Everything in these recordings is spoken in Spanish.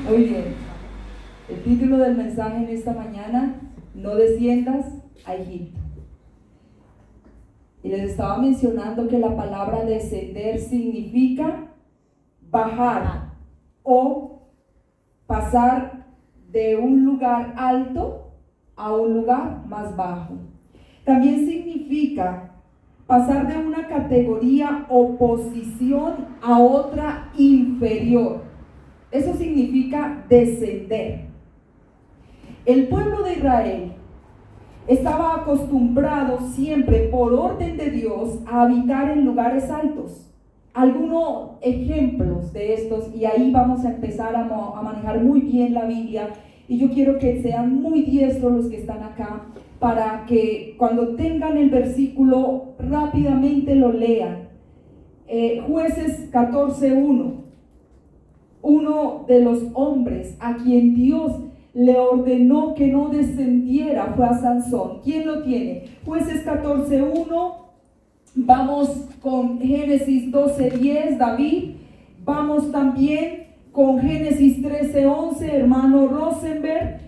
Muy bien. El título del mensaje en esta mañana: no desciendas a Egipto. Y les estaba mencionando que la palabra descender significa bajar o pasar de un lugar alto a un lugar más bajo. También significa pasar de una categoría o posición a otra inferior. Eso significa descender. El pueblo de Israel estaba acostumbrado siempre, por orden de Dios, a habitar en lugares altos. Algunos ejemplos de estos, y ahí vamos a empezar a manejar muy bien la Biblia, y yo quiero que sean muy diestros los que están acá, para que cuando tengan el versículo rápidamente lo lean. Jueces 14:1. Uno de los hombres a quien Dios le ordenó que no descendiera fue a Sansón. ¿Quién lo tiene? Jueces 14:1. Vamos con Génesis 12:10, David. Vamos también con Génesis 13:11, hermano Rosenberg.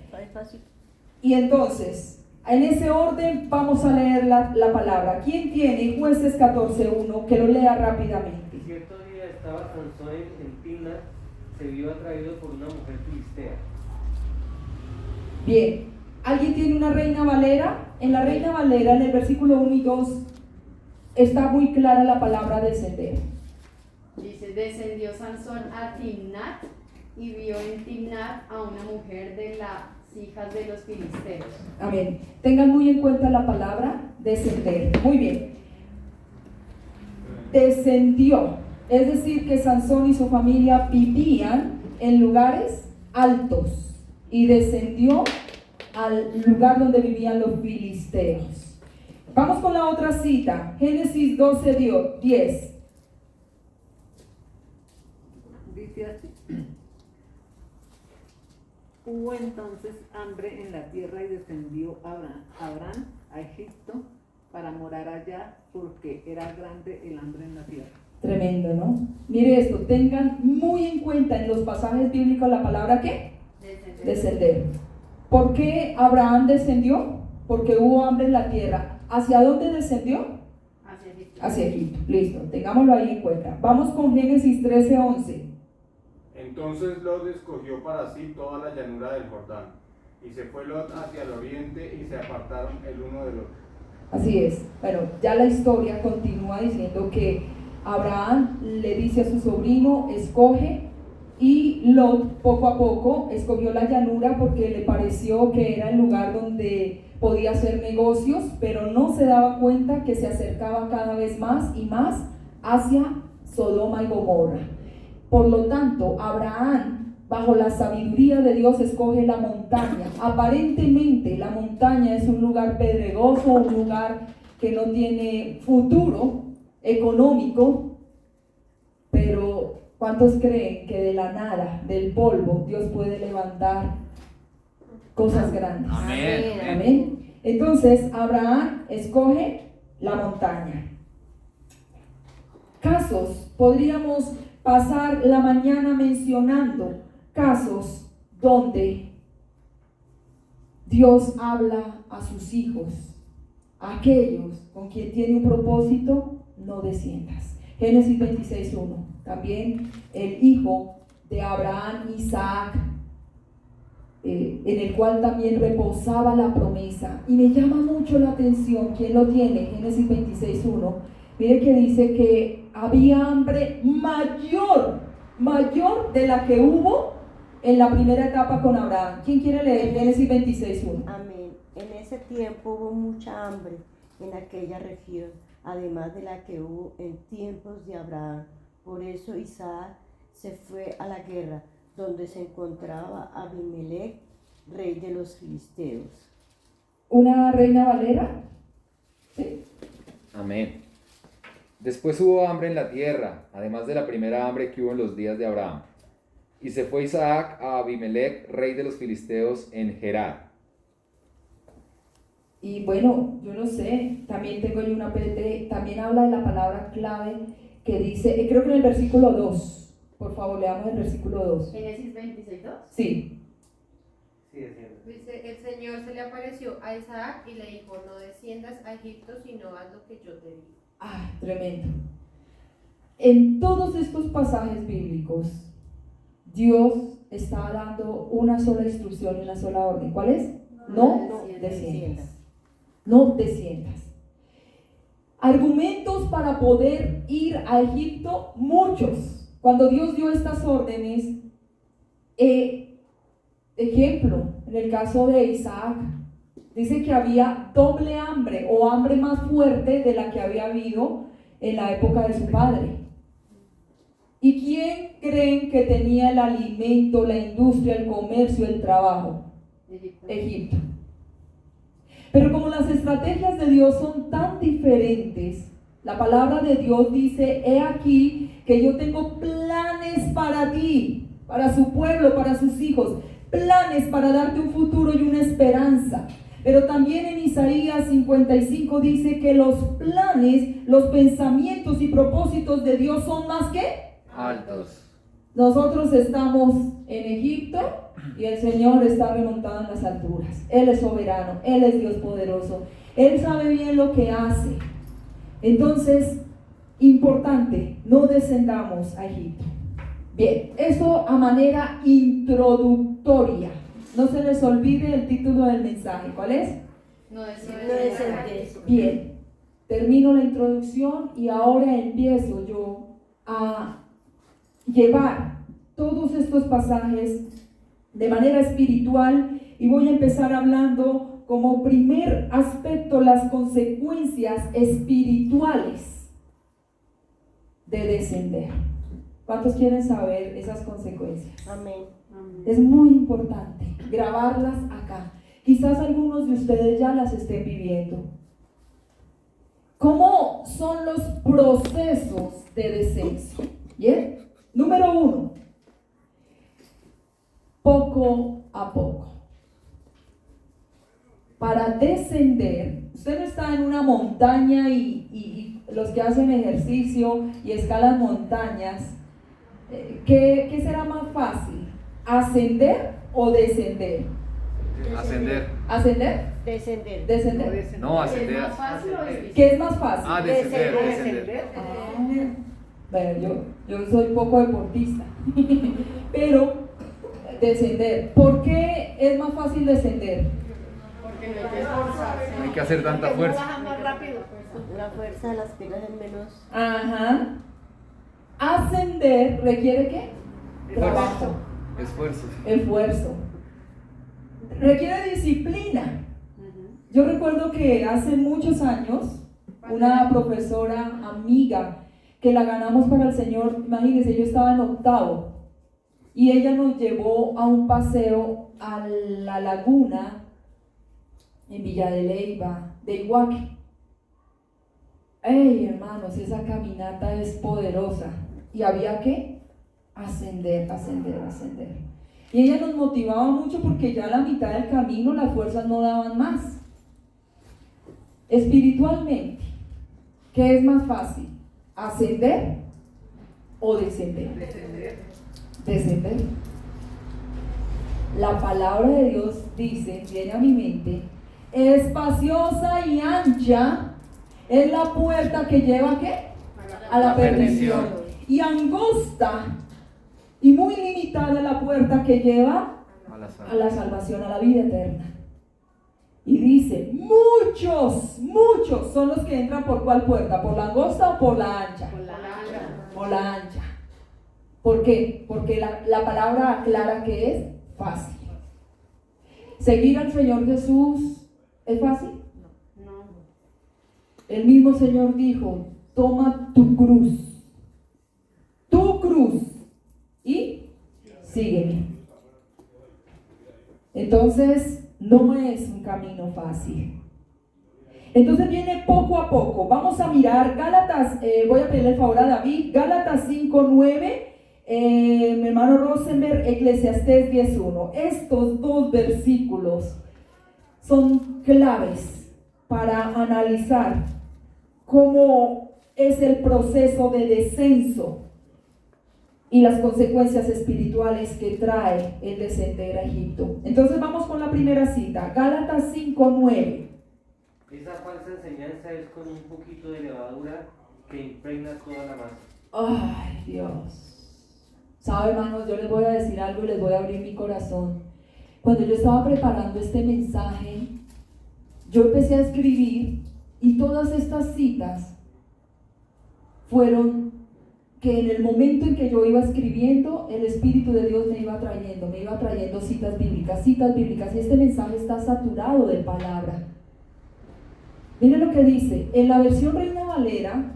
Y entonces, en ese orden vamos a leer la palabra. ¿Quién tiene Jueces 14:1? Que lo lea rápidamente. Cierto día estaba Sansón en Timnat, se vio atraído por una mujer filistea. Bien, ¿alguien tiene una Reina Valera? En la Reina Valera, en el versículo 1 y 2, está muy clara la palabra descender. Dice: descendió Sansón a Timnat y vio en Timnat a una mujer de las hijas de los filisteos. Amén. Tengan muy en cuenta la palabra descender. Muy bien. Descendió. Es decir, que Sansón y su familia vivían en lugares altos y descendió al lugar donde vivían los filisteos. Vamos con la otra cita. Génesis 12:10. Dice así: hubo entonces hambre en la tierra y descendió Abraham a Egipto para morar allá, porque era grande el hambre en la tierra. Tremendo, ¿no? Mire esto, tengan muy en cuenta en los pasajes bíblicos la palabra ¿qué? Descender. ¿Por qué Abraham descendió? Porque hubo hambre en la tierra. ¿Hacia dónde descendió? Hacia Egipto. Hacia Egipto. Listo, tengámoslo ahí en cuenta. Vamos con Génesis 13:11. Entonces Lot escogió para sí toda la llanura del Jordán, y se fue Lot hacia el oriente, y se apartaron el uno del otro. Así es. Bueno, ya la historia continúa diciendo que Abraham le dice a su sobrino: escoge, y Lot poco a poco escogió la llanura porque le pareció que era el lugar donde podía hacer negocios, pero no se daba cuenta que se acercaba cada vez más y más hacia Sodoma y Gomorra. Por lo tanto, Abraham, bajo la sabiduría de Dios, escoge la montaña. Aparentemente la montaña es un lugar pedregoso, un lugar que no tiene futuro económico, pero ¿cuántos creen que de la nada, del polvo, Dios puede levantar cosas grandes? Amén. Amén. Entonces Abraham escoge la montaña. Casos, podríamos pasar la mañana mencionando casos donde Dios habla a sus hijos, a aquellos con quien tiene un propósito: no desciendas. Génesis 26:1. También el hijo de Abraham, Isaac, en el cual también reposaba la promesa. Y me llama mucho la atención, ¿quién lo tiene? Génesis 26:1. Mire que dice que había hambre mayor de la que hubo en la primera etapa con Abraham. ¿Quién quiere leer Génesis 26:1? Amén. En ese tiempo hubo mucha hambre en aquella región, además de la que hubo en tiempos de Abraham. Por eso Isaac se fue a la guerra, donde se encontraba Abimelech, rey de los filisteos. ¿Una Reina Valera? ¿Sí? Amén. Después hubo hambre en la tierra, además de la primera hambre que hubo en los días de Abraham. Y se fue Isaac a Abimelech, rey de los filisteos, en Gerar. Y bueno, yo no sé, también tengo yo una PT, también habla de la palabra clave que dice, creo que en el versículo 2, Por favor, leamos el versículo 2. Génesis 26:2. Sí. Sí, desciende. Dice, el Señor se le apareció a Isaac y le dijo, no desciendas a Egipto, sino haz lo que yo te digo. Ah, tremendo. En todos estos pasajes bíblicos, Dios está dando una sola instrucción y una sola orden. ¿Cuál es? No desciendas. No desciendas. Argumentos para poder ir a Egipto, muchos. Cuando Dios dio estas órdenes, ejemplo, en el caso de Isaac, dice que había doble hambre o hambre más fuerte de la que había habido en la época de su padre. ¿Y quién creen que tenía el alimento, la industria, el comercio, el trabajo? Egipto. Pero como las estrategias de Dios son tan diferentes, la palabra de Dios dice, he aquí que yo tengo planes para ti, para su pueblo, para sus hijos, planes para darte un futuro y una esperanza. Pero también en Isaías 55 dice que los planes, los pensamientos y propósitos de Dios son más que Altos. nosotros estamos en Egipto y el Señor está remontado en las alturas. Él es soberano, Él es Dios poderoso, Él sabe bien lo que hace. Entonces, importante, no descendamos a Egipto. Bien, eso a manera introductoria. No se les olvide el título del mensaje. ¿Cuál es? No No desciendas. descendes. Bien, termino la introducción y ahora empiezo yo a llevar todos estos pasajes de manera espiritual y voy a empezar hablando como primer aspecto las consecuencias espirituales de descender. ¿Cuántos quieren saber esas consecuencias? Amén. Es muy importante grabarlas acá. Quizás algunos de ustedes ya las estén viviendo. ¿Cómo son los procesos de descenso? ¿Bien? Número 1. Poco a poco. Para descender, usted no está en una montaña y los que hacen ejercicio y escalan montañas, ¿qué será más fácil? ¿Ascender o descender? Ascender. ¿Ascender? Descender. ¿Descender? No, ¿Es ascender. más fácil o difícil? ¿Qué es más fácil? Ah, descender. Bueno, yo soy poco deportista, pero descender. ¿Por qué es más fácil descender? Porque no hay que esforzarse. No hay que hacer tanta fuerza. Baja más rápido. La fuerza de las piernas es menos. Ajá. Ascender requiere ¿qué? Trabajo, Esfuerzo. esfuerzo. Requiere disciplina. Yo recuerdo que hace muchos años, una profesora amiga que la ganamos para el Señor, imagínense, yo estaba en octavo y ella nos llevó a un paseo a la laguna en Villa de Leyva, de Iguaque. ¡Ey, hermanos! Esa caminata es poderosa y había que ascender. Y ella nos motivaba mucho porque ya a la mitad del camino las fuerzas no daban más. Espiritualmente, ¿qué es más fácil? ¿Ascender o descender? Descender. La palabra de Dios dice, viene a mi mente, espaciosa y ancha es la puerta que lleva ¿a qué? A la perdición. Y angosta y muy limitada la puerta que lleva a la salvación, a la vida eterna. Y dice, muchos son los que entran por ¿cuál puerta? ¿Por la angosta o por la ancha? Por la ancha. ¿Por qué? Porque la palabra aclara que es fácil. ¿Seguir al Señor Jesús es fácil? No. El mismo Señor dijo, toma tu cruz y sígueme. Entonces, no es un camino fácil. Entonces viene poco a poco. Vamos a mirar Gálatas, voy a pedirle el favor a David, Gálatas 5:9, mi hermano Rosenberg, Eclesiastés 10:1. Estos dos versículos son claves para analizar cómo es el proceso de descenso y las consecuencias espirituales que trae el descender a Egipto. Entonces vamos con la primera cita, Gálatas 5:9. Esa falsa enseñanza es como un poquito de levadura que impregna toda la masa. Ay, Dios. Sabe, hermanos, yo les voy a decir algo y les voy a abrir mi corazón. Cuando yo estaba preparando este mensaje, yo empecé a escribir y todas estas citas fueron que en el momento en que yo iba escribiendo, el Espíritu de Dios me iba trayendo citas bíblicas, y este mensaje está saturado de palabra. Miren lo que dice, en la versión Reina Valera,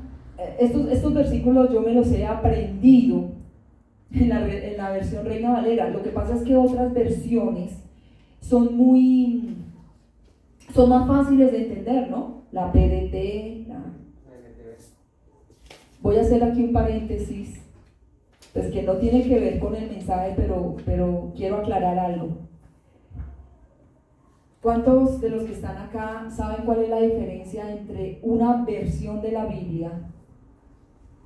estos versículos yo me los he aprendido en la versión Reina Valera. Lo que pasa es que otras versiones son más fáciles de entender, ¿no? La PDT, voy a hacer aquí un paréntesis, pues que no tiene que ver con el mensaje, pero quiero aclarar algo. ¿Cuántos de los que están acá saben cuál es la diferencia entre una versión de la Biblia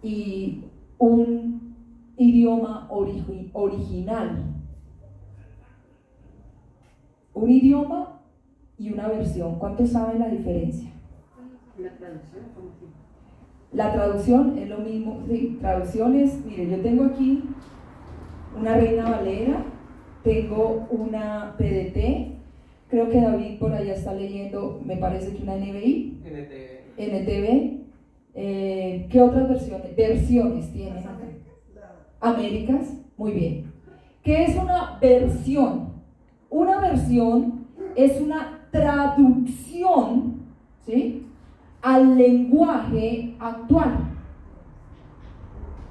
y un idioma original? Un idioma y una versión. ¿Cuántos saben la diferencia? La traducción, ¿cómo se llama? La traducción es lo mismo. Sí, traducciones, mire, yo tengo aquí una Reina Valera, tengo una PDT, creo que David por allá está leyendo, me parece que una NBI, NTV. ¿Qué otras versiones tienen acá? Américas, muy bien. ¿Qué es una versión? Una versión es una traducción, ¿sí?, al lenguaje actual.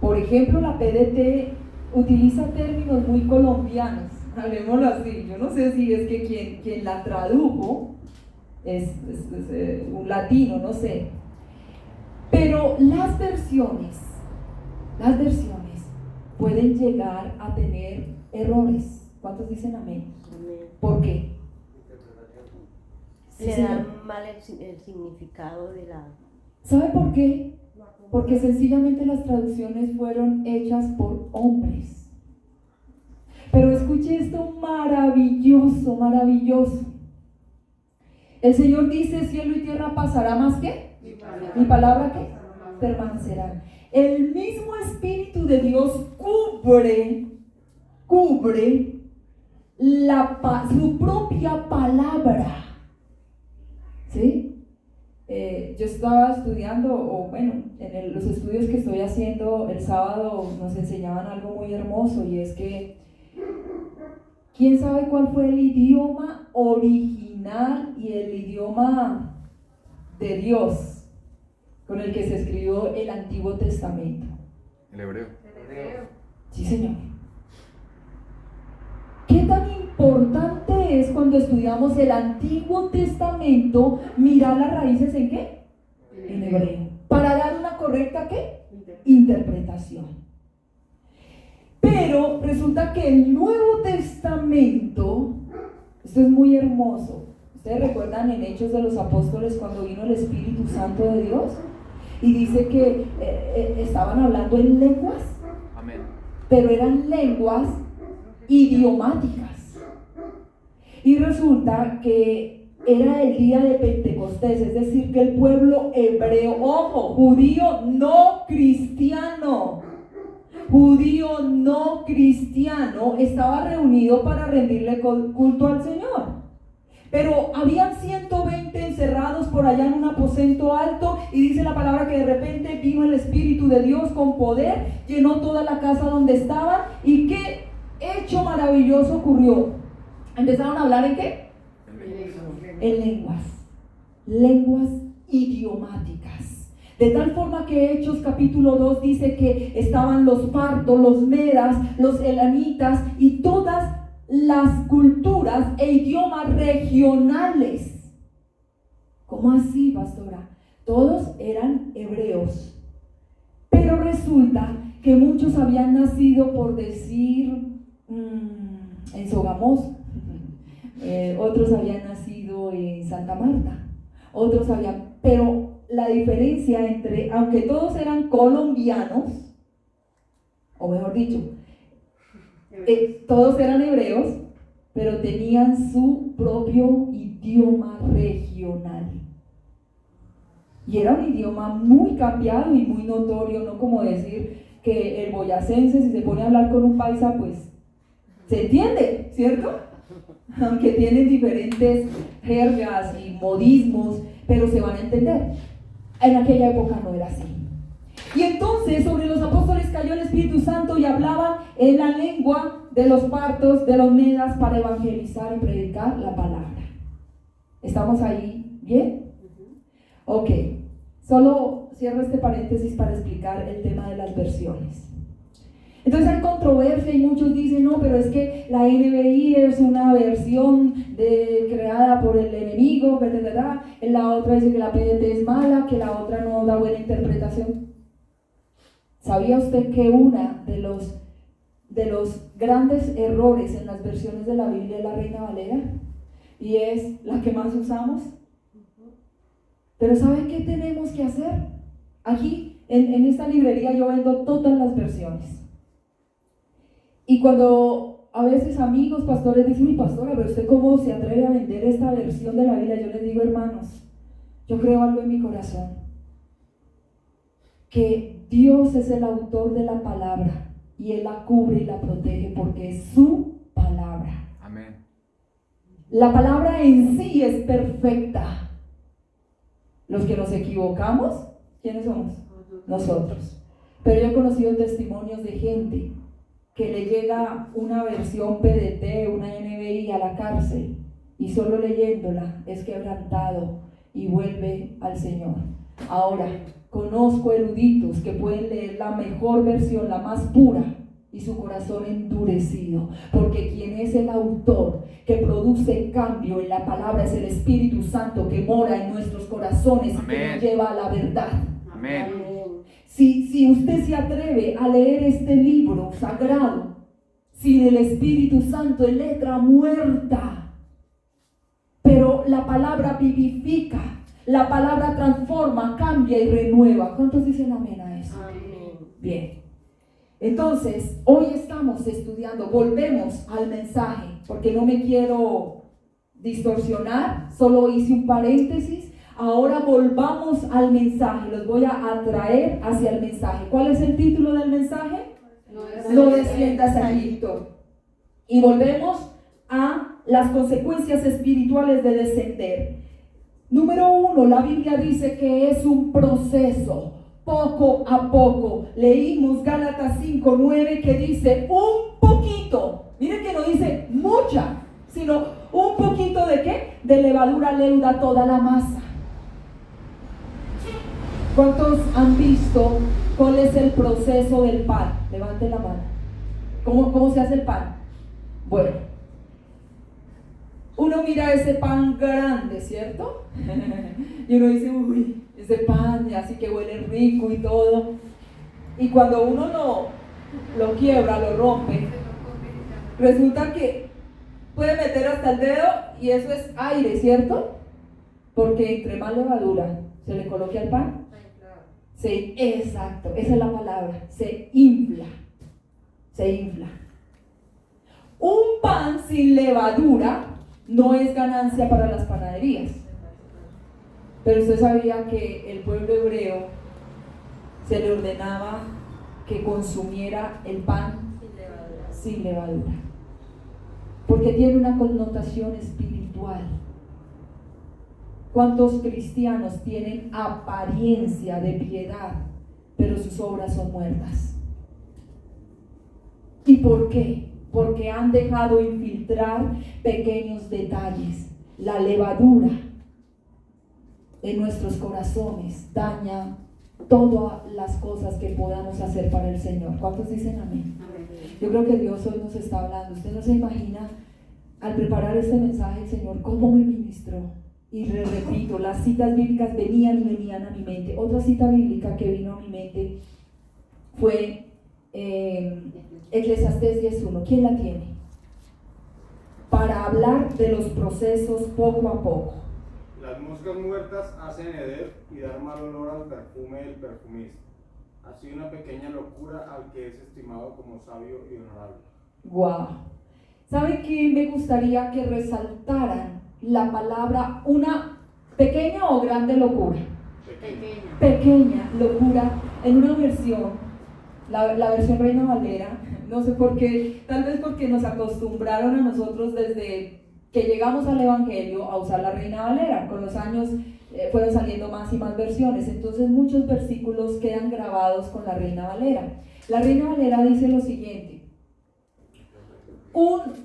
Por ejemplo, la PDT utiliza términos muy colombianos, hablemoslo así. Yo no sé si es que quien la tradujo es un latino, no sé. Pero las versiones pueden llegar a tener errores. ¿Cuántos dicen amén? ¿Por qué? Le dan mal el significado de la... ¿Sabe por qué? Porque sencillamente las traducciones fueron hechas por hombres. Pero escuche esto maravilloso, maravilloso. El Señor dice, cielo y tierra pasará, ¿más qué? ¿Mi palabra qué? Permanecerá. El mismo Espíritu de Dios cubre su propia palabra. ¿Sí? Yo estaba estudiando, o bueno, en los estudios que estoy haciendo el sábado nos enseñaban algo muy hermoso, y es que ¿quién sabe cuál fue el idioma original y el idioma de Dios con el que se escribió el Antiguo Testamento? El hebreo. Sí, Señor. ¿Qué tan importante es cuando estudiamos el Antiguo Testamento mirar las raíces en qué? En hebreo. Para dar una correcta ¿qué? Interpretación. Pero resulta que el Nuevo Testamento, esto es muy hermoso. ¿Ustedes recuerdan en Hechos de los Apóstoles cuando vino el Espíritu Santo de Dios? Y dice que estaban hablando en lenguas. Amén. Pero eran lenguas idiomáticas. Y resulta que era el día de Pentecostés, es decir, que el pueblo hebreo, ojo, judío no cristiano, estaba reunido para rendirle culto al Señor. Pero habían 120 encerrados por allá en un aposento alto, y dice la palabra que de repente vino el Espíritu de Dios con poder, llenó toda la casa donde estaban, y qué hecho maravilloso ocurrió. Empezaron a hablar ¿en qué? En lenguas idiomáticas. De tal forma que Hechos capítulo 2 dice que estaban los partos, los medas, los elamitas y todas las culturas e idiomas regionales. ¿Cómo así, pastora? Todos eran hebreos. Pero resulta que muchos habían nacido, por decir, en Sogamoso, otros habían nacido en Santa Marta, pero la diferencia entre, aunque todos eran colombianos, o mejor dicho, todos eran hebreos, pero tenían su propio idioma regional. Y era un idioma muy cambiado y muy notorio, no como decir que el boyacense, si se pone a hablar con un paisa, pues se entiende, ¿cierto? Aunque tienen diferentes jergas y modismos, pero se van a entender. En aquella época no era así. Y entonces sobre los apóstoles cayó el Espíritu Santo y hablaban en la lengua de los partos, de los medas, para evangelizar y predicar la palabra. ¿Estamos ahí bien? Ok, solo cierro este paréntesis para explicar el tema de las versiones. Entonces hay controversia y muchos dicen, no, pero es que la NBI es una versión creada por el enemigo, la otra dice que la PDT es mala, que la otra no da buena interpretación. ¿Sabía usted que una de los grandes errores en las versiones de la Biblia es la Reina Valera? Y es la que más usamos. Pero ¿sabe qué tenemos que hacer? Aquí, en esta librería, yo vendo todas las versiones. Y cuando a veces amigos, pastores, dicen, mi pastora, pero usted cómo se atreve a vender esta versión de la Biblia, yo les digo, hermanos, yo creo algo en mi corazón, que Dios es el autor de la palabra y Él la cubre y la protege porque es su palabra. Amén. La palabra en sí es perfecta. Los que nos equivocamos, ¿quiénes somos? Nosotros. Pero yo he conocido testimonios de gente que le llega una versión PDT, una NBI a la cárcel y solo leyéndola es quebrantado y vuelve al Señor. Ahora, conozco eruditos que pueden leer la mejor versión, la más pura, y su corazón endurecido, porque quien es el autor que produce cambio en la palabra es el Espíritu Santo que mora en nuestros corazones. Amén. Y que nos lleva a la verdad. Amén. Si usted se atreve a leer este libro sagrado sin el Espíritu Santo, es letra muerta, pero la palabra vivifica, la palabra transforma, cambia y renueva. ¿Cuántos dicen amén a eso? Amén. Bien. Entonces, hoy estamos estudiando, volvemos al mensaje, porque no me quiero distorsionar, solo hice un paréntesis. Ahora volvamos al mensaje, los voy a atraer hacia el mensaje. ¿Cuál es el título del mensaje? No desciendas a Egipto. Y volvemos a las consecuencias espirituales de descender. Número 1, la Biblia dice que es un proceso, poco a poco. Leímos Gálatas 5:9 que dice un poquito. Miren que no dice mucha, sino un poquito de ¿qué? De levadura leuda toda la masa. ¿Cuántos han visto cuál es el proceso del pan? Levante la mano. ¿Cómo se hace el pan? Bueno, uno mira ese pan grande, ¿cierto? Y uno dice, uy, ese pan, así que huele rico y todo. Y cuando uno lo quiebra, lo rompe, resulta que puede meter hasta el dedo y eso es aire, ¿cierto? Porque entre más levadura se le coloque al pan, exacto, esa es la palabra, se infla. Un pan sin levadura no es ganancia para las panaderías. Pero usted sabía que el pueblo hebreo se le ordenaba que consumiera el pan sin levadura, porque tiene una connotación espiritual. ¿Cuántos cristianos tienen apariencia de piedad, pero sus obras son muertas? ¿Y por qué? Porque han dejado infiltrar pequeños detalles. La levadura en nuestros corazones daña todas las cosas que podamos hacer para el Señor. ¿Cuántos dicen amén? Amén. Yo creo que Dios hoy nos está hablando. Usted no se imagina, al preparar este mensaje, el Señor, cómo me ministró. Y repito, las citas bíblicas venían a mi mente. Otra cita bíblica que vino a mi mente fue Eclesiastés 10:1. ¿Quién la tiene? Para hablar de los procesos poco a poco. Las moscas muertas hacen heder y dar mal olor al perfume del perfumista. así una pequeña locura al que es estimado como sabio y honorable. Wow. ¿Saben qué? Me gustaría que resaltaran la palabra una pequeña o grande locura. Pequeña. Pequeña locura en una versión, la versión Reina Valera, no sé por qué, tal vez porque nos acostumbraron a nosotros desde que llegamos al Evangelio a usar la Reina Valera. Con los años fueron saliendo más y más versiones, entonces muchos versículos quedan grabados con la Reina Valera. La Reina Valera dice lo siguiente: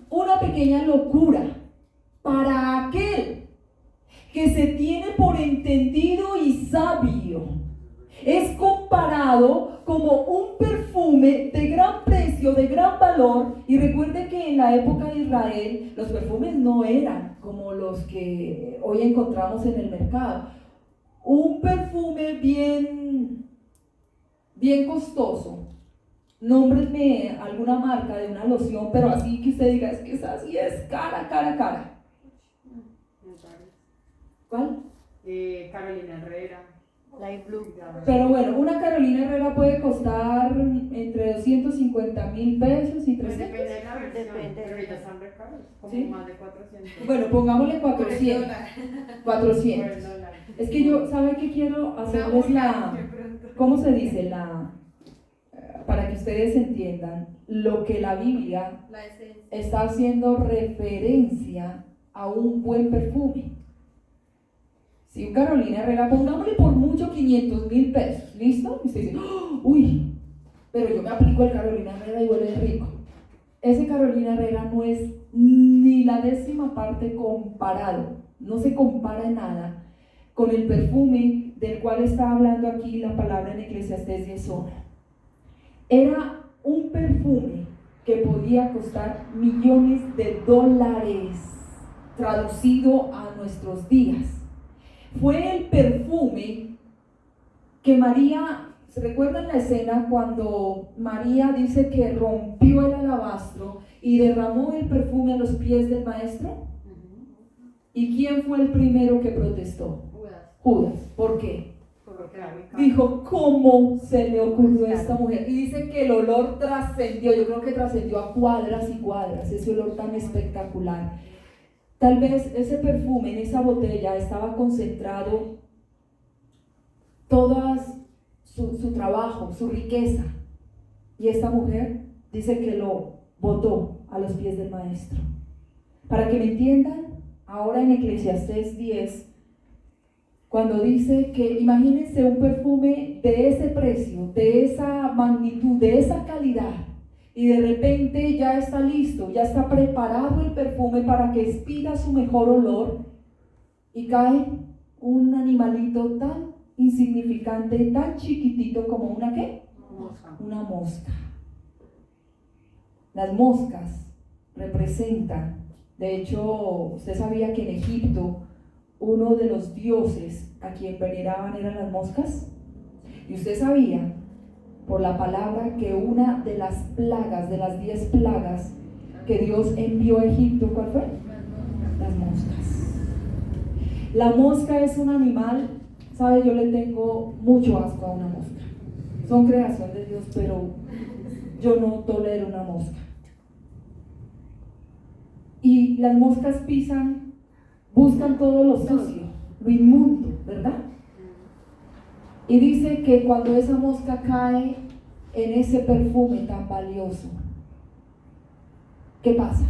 una pequeña locura para aquel que se tiene por entendido y sabio, es comparado como un perfume de gran precio, de gran valor. Y recuerde que en la época de Israel los perfumes no eran como los que hoy encontramos en el mercado. Un perfume bien costoso. Nómbrenme alguna marca de una loción, pero así que usted diga, es que esa sí es cara. ¿Cuál? Carolina Herrera. Light Blue. Pero bueno, una Carolina Herrera puede costar entre 250,000 pesos y Pues 300. depende de la versión, Depende. pero ellas son re caras, como ¿Sí? más de 400. Bueno, pongámosle Por el 400. dólar. 400. Por el dólar. Es que yo, ¿sabe qué quiero hacerles ¿cómo se dice? Para que ustedes entiendan lo que la Biblia La esencia. está haciendo referencia a un buen perfume. Si un Carolina Herrera, pongámosle por mucho 500,000 pesos, ¿listo? Y usted dice, ¡oh! Uy, pero yo me aplico el Carolina Herrera y huele rico. Ese Carolina Herrera no es ni la 10ª parte comparado, no se compara en nada con el perfume del cual está hablando aquí la palabra en Eclesiastés 10:1. Era un perfume que podía costar millones de dólares, traducido a nuestros días. Fue el perfume que María, ¿se recuerdan la escena cuando María dice que rompió el alabastro y derramó el perfume a los pies del maestro? ¿Y quién fue el primero que protestó? Judas. ¿Por qué? Porque era muy caro. Dijo, ¿cómo se le ocurrió a esta mujer? Y dice que el olor trascendió, yo creo que trascendió a cuadras y cuadras, ese olor tan espectacular. Tal vez ese perfume en esa botella estaba concentrado todo su trabajo, su riqueza. Y esta mujer dice que lo botó a los pies del maestro. Para que me entiendan, ahora en Eclesiastés 10, cuando dice que imagínense un perfume de ese precio, de esa magnitud, de esa calidad, y de repente ya está listo, ya está preparado el perfume para que expira su mejor olor, y cae un animalito tan insignificante, tan chiquitito como una ¿qué? Una mosca. Las moscas representan, de hecho, usted sabía que en Egipto uno de los dioses a quien veneraban eran las moscas. Y usted sabía por la palabra que una de las plagas, de las 10 plagas que Dios envió a Egipto, ¿cuál fue? Las moscas. La mosca es un animal, ¿sabe? Yo le tengo mucho asco a una mosca. Son creación de Dios, pero yo no tolero una mosca. Y las moscas pisan, buscan todo lo sucio, lo inmundo, ¿verdad? Y dice que cuando esa mosca cae en ese perfume tan valioso, ¿qué pasa?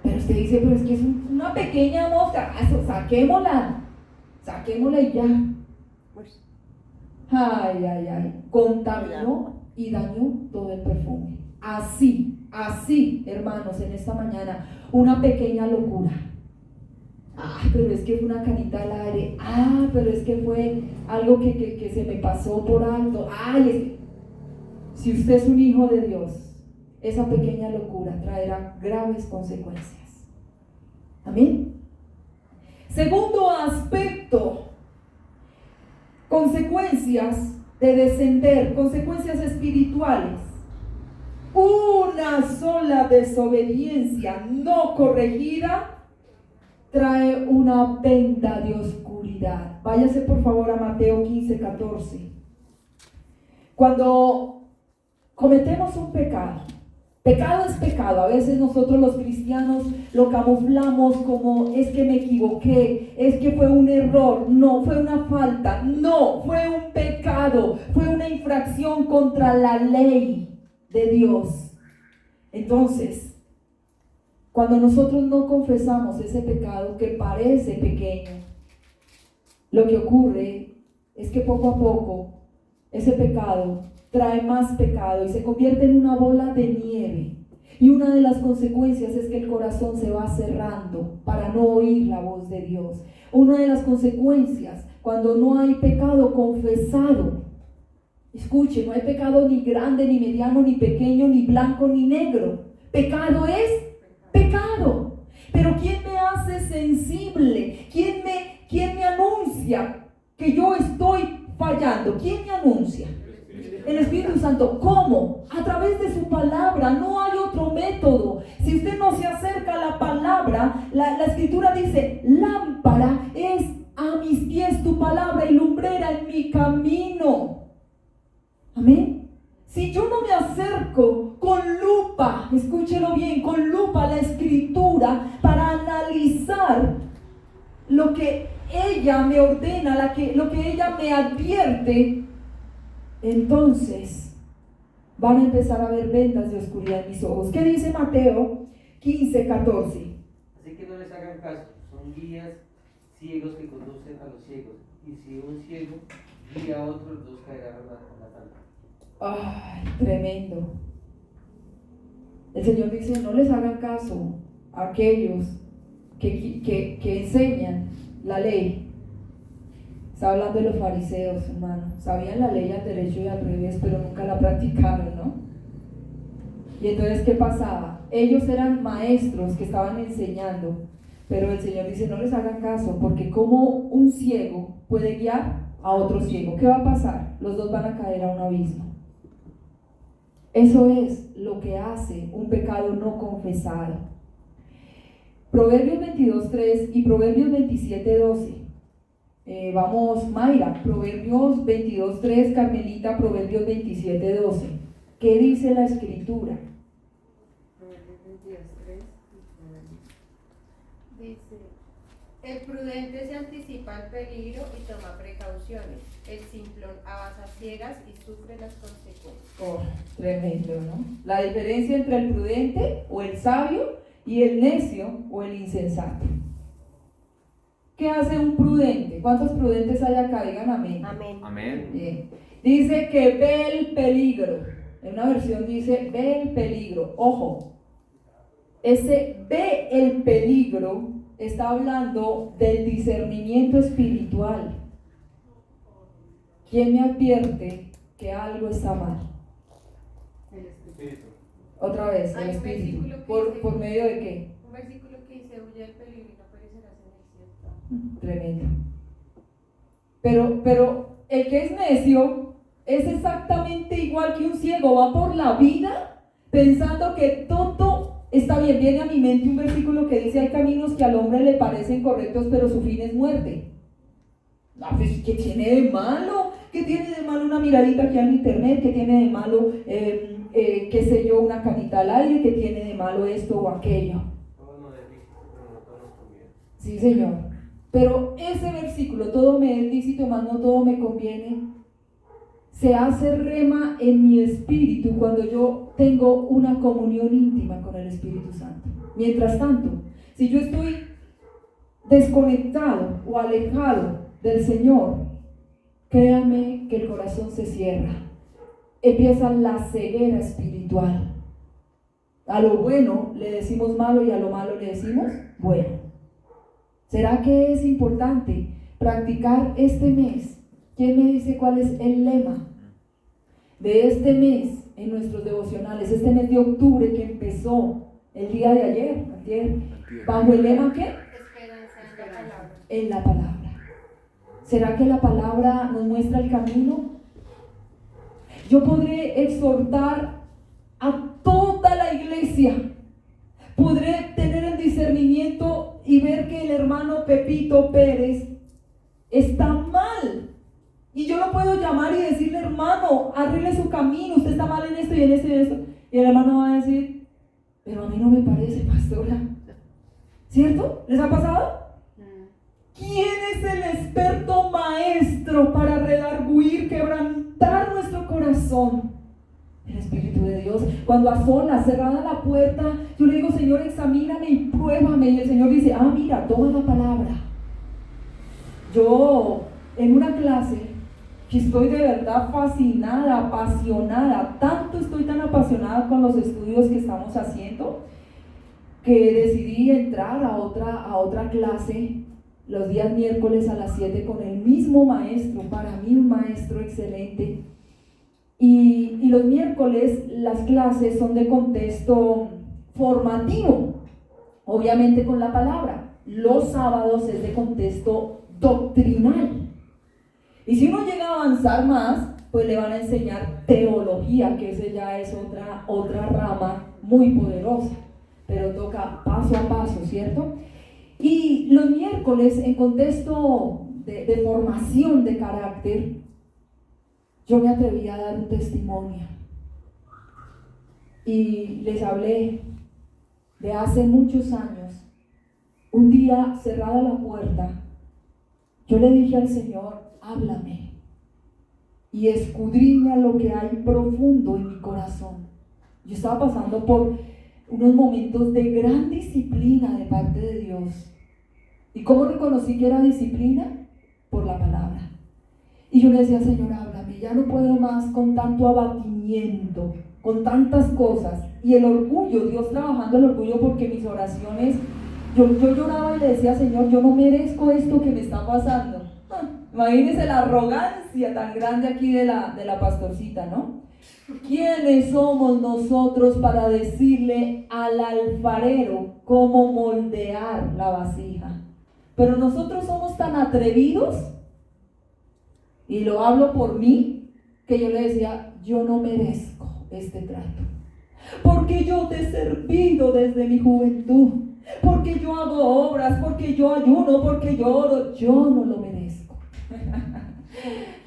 Pero usted dice, pero es que es una pequeña mosca, saquémosla y ya. Ay, contaminó y dañó todo el perfume. Así, hermanos, en esta mañana, una pequeña locura. Pero es que fue una canita al aire. Pero es que fue algo que se me pasó por alto. Es que si usted es un hijo de Dios, esa pequeña locura traerá graves consecuencias. Amén. Segundo aspecto, consecuencias de descender, consecuencias espirituales. Una sola desobediencia no corregida trae una venda de oscuridad. Váyase por favor a Mateo 15:14. Cuando cometemos un pecado, pecado es pecado. A veces nosotros los cristianos lo camuflamos como es que me equivoqué, es que fue un error. No, fue una falta. No, fue un pecado. Fue una infracción contra la ley de Dios. Entonces, cuando nosotros no confesamos ese pecado que parece pequeño, lo que ocurre es que poco a poco ese pecado trae más pecado y se convierte en una bola de nieve. Y una de las consecuencias es que el corazón se va cerrando para no oír la voz de Dios. Una de las consecuencias, cuando no hay pecado confesado, escuche, no hay pecado ni grande, ni mediano, ni pequeño, ni blanco, ni negro. Pecado es pecado. Pero ¿quién me hace sensible? ¿Quién me anuncia que yo estoy fallando? ¿Quién me anuncia? El Espíritu Santo. ¿Cómo? A través de su palabra. No hay otro método. Si usted no se acerca a la palabra, la Escritura dice: lámpara es a mis pies tu palabra y lumbrera en mi camino. Amén. Si yo no me acerco con lupa, escúchelo bien, con lupa a la Escritura para analizar lo que ella me ordena, lo que ella me advierte, entonces van a empezar a haber vendas de oscuridad en mis ojos. ¿Qué dice Mateo 15:14? Así que no les hagan caso, son guías ciegos que conducen a los ciegos. Y si un ciego guía a otro, los dos caerán a la trampa. Ay, tremendo. El Señor dice: no les hagan caso a aquellos que enseñan la ley. Está hablando de los fariseos, hermano. Sabían la ley al derecho y al revés, pero nunca la practicaron, ¿no? Y entonces, ¿qué pasaba? Ellos eran maestros que estaban enseñando, pero el Señor dice: no les hagan caso, porque como un ciego puede guiar a otro ciego, ¿qué va a pasar? Los dos van a caer a un abismo. Eso es lo que hace un pecado no confesado. Proverbios 22:3 y Proverbios 27:12. Vamos, Mayra, Proverbios 22:3, Carmelita, Proverbios 27:12. ¿Qué dice la Escritura? Proverbios 22:3. Dice: el prudente se anticipa al peligro y toma precauciones. El simplón avanza ciegas y sufre las consecuencias. Oh, tremendo, ¿no? La diferencia entre el prudente o el sabio y el necio o el insensato. ¿Qué hace un prudente? ¿Cuántos prudentes hay acá? Digan amén. Amén. Amén. Bien. Dice que ve el peligro. En una versión dice ve el peligro. Ojo, ese ve el peligro está hablando del discernimiento espiritual. ¿Quién me advierte que algo está mal? El Espíritu. Espíritu. Otra vez, el Hay un espíritu. versículo que ¿Por, dice- por medio de qué? Un versículo que dice: huye el peligro y no perecerás en el cielo. Tremendo. Pero el que es necio es exactamente igual que un ciego. Va por la vida pensando que todo está bien. Viene a mi mente un versículo que dice: hay caminos que al hombre le parecen correctos, pero su fin es muerte. No, pues, ¿qué tiene de malo? ¿Qué tiene de malo una miradita aquí al internet? ¿Qué tiene de malo, qué sé yo, una canita al aire? ¿Qué tiene de malo esto o aquello? Todo nos es lícito, pero no todo nos conviene. Sí, Señor. Pero ese versículo, todo me es lícito, mas no todo me conviene, se hace rema en mi espíritu cuando yo tengo una comunión íntima con el Espíritu Santo. Mientras tanto, si yo estoy desconectado o alejado del Señor, créanme que el corazón se cierra. Empieza la ceguera espiritual. A lo bueno le decimos malo y a lo malo le decimos bueno. ¿Será que es importante practicar este mes? ¿Quién me dice cuál es el lema de este mes en nuestros devocionales? Este mes de octubre que empezó el día de ayer, bajo el lema ¿qué? Esperanza en la palabra. En la palabra. ¿Será que la palabra nos muestra el camino? Yo podré exhortar a toda la iglesia. Podré tener el discernimiento y ver que el hermano Pepito Pérez está mal. Y yo lo puedo llamar y decirle, hermano, arregle su camino, usted está mal en esto y en esto y en esto. Y el hermano va a decir, pero a mí no me parece, pastora. ¿Cierto? ¿Les ha pasado? ¿Quién es el experto maestro para redarguir, quebrantar nuestro corazón? El Espíritu de Dios. Cuando a solas, cerrada la puerta, yo le digo, Señor, examíname y pruébame. Y el Señor dice, mira, toma la palabra. Yo, en una clase, que estoy de verdad fascinada, apasionada, tanto estoy tan apasionada con los estudios que estamos haciendo, que decidí entrar a otra clase los días miércoles a las 7 con el mismo maestro, para mí un maestro excelente. Y los miércoles las clases son de contexto formativo, obviamente con la palabra. Los sábados es de contexto doctrinal. Y si uno llega a avanzar más, pues le van a enseñar teología, que ese ya es otra rama muy poderosa, pero toca paso a paso, ¿cierto? Y los miércoles, en contexto de formación de carácter, yo me atreví a dar un testimonio. Y les hablé de hace muchos años. Un día, cerrada la puerta, yo le dije al Señor, háblame y escudriña lo que hay profundo en mi corazón. Yo estaba pasando por unos momentos de gran disciplina de parte de Dios. ¿Y cómo reconocí que era disciplina? Por la palabra. Y yo le decía, Señor, háblame, ya no puedo más con tanto abatimiento, con tantas cosas. Y el orgullo, Dios trabajando el orgullo, porque mis oraciones, yo lloraba y le decía, Señor, yo no merezco esto que me está pasando. Imagínense la arrogancia tan grande aquí de la pastorcita, ¿no? ¿Quiénes somos nosotros para decirle al alfarero cómo moldear la vasija? Pero nosotros somos tan atrevidos, y lo hablo por mí, que yo le decía, yo no merezco este trato, porque yo te he servido desde mi juventud, porque yo hago obras, porque yo ayuno, porque yo oro, yo no lo merezco.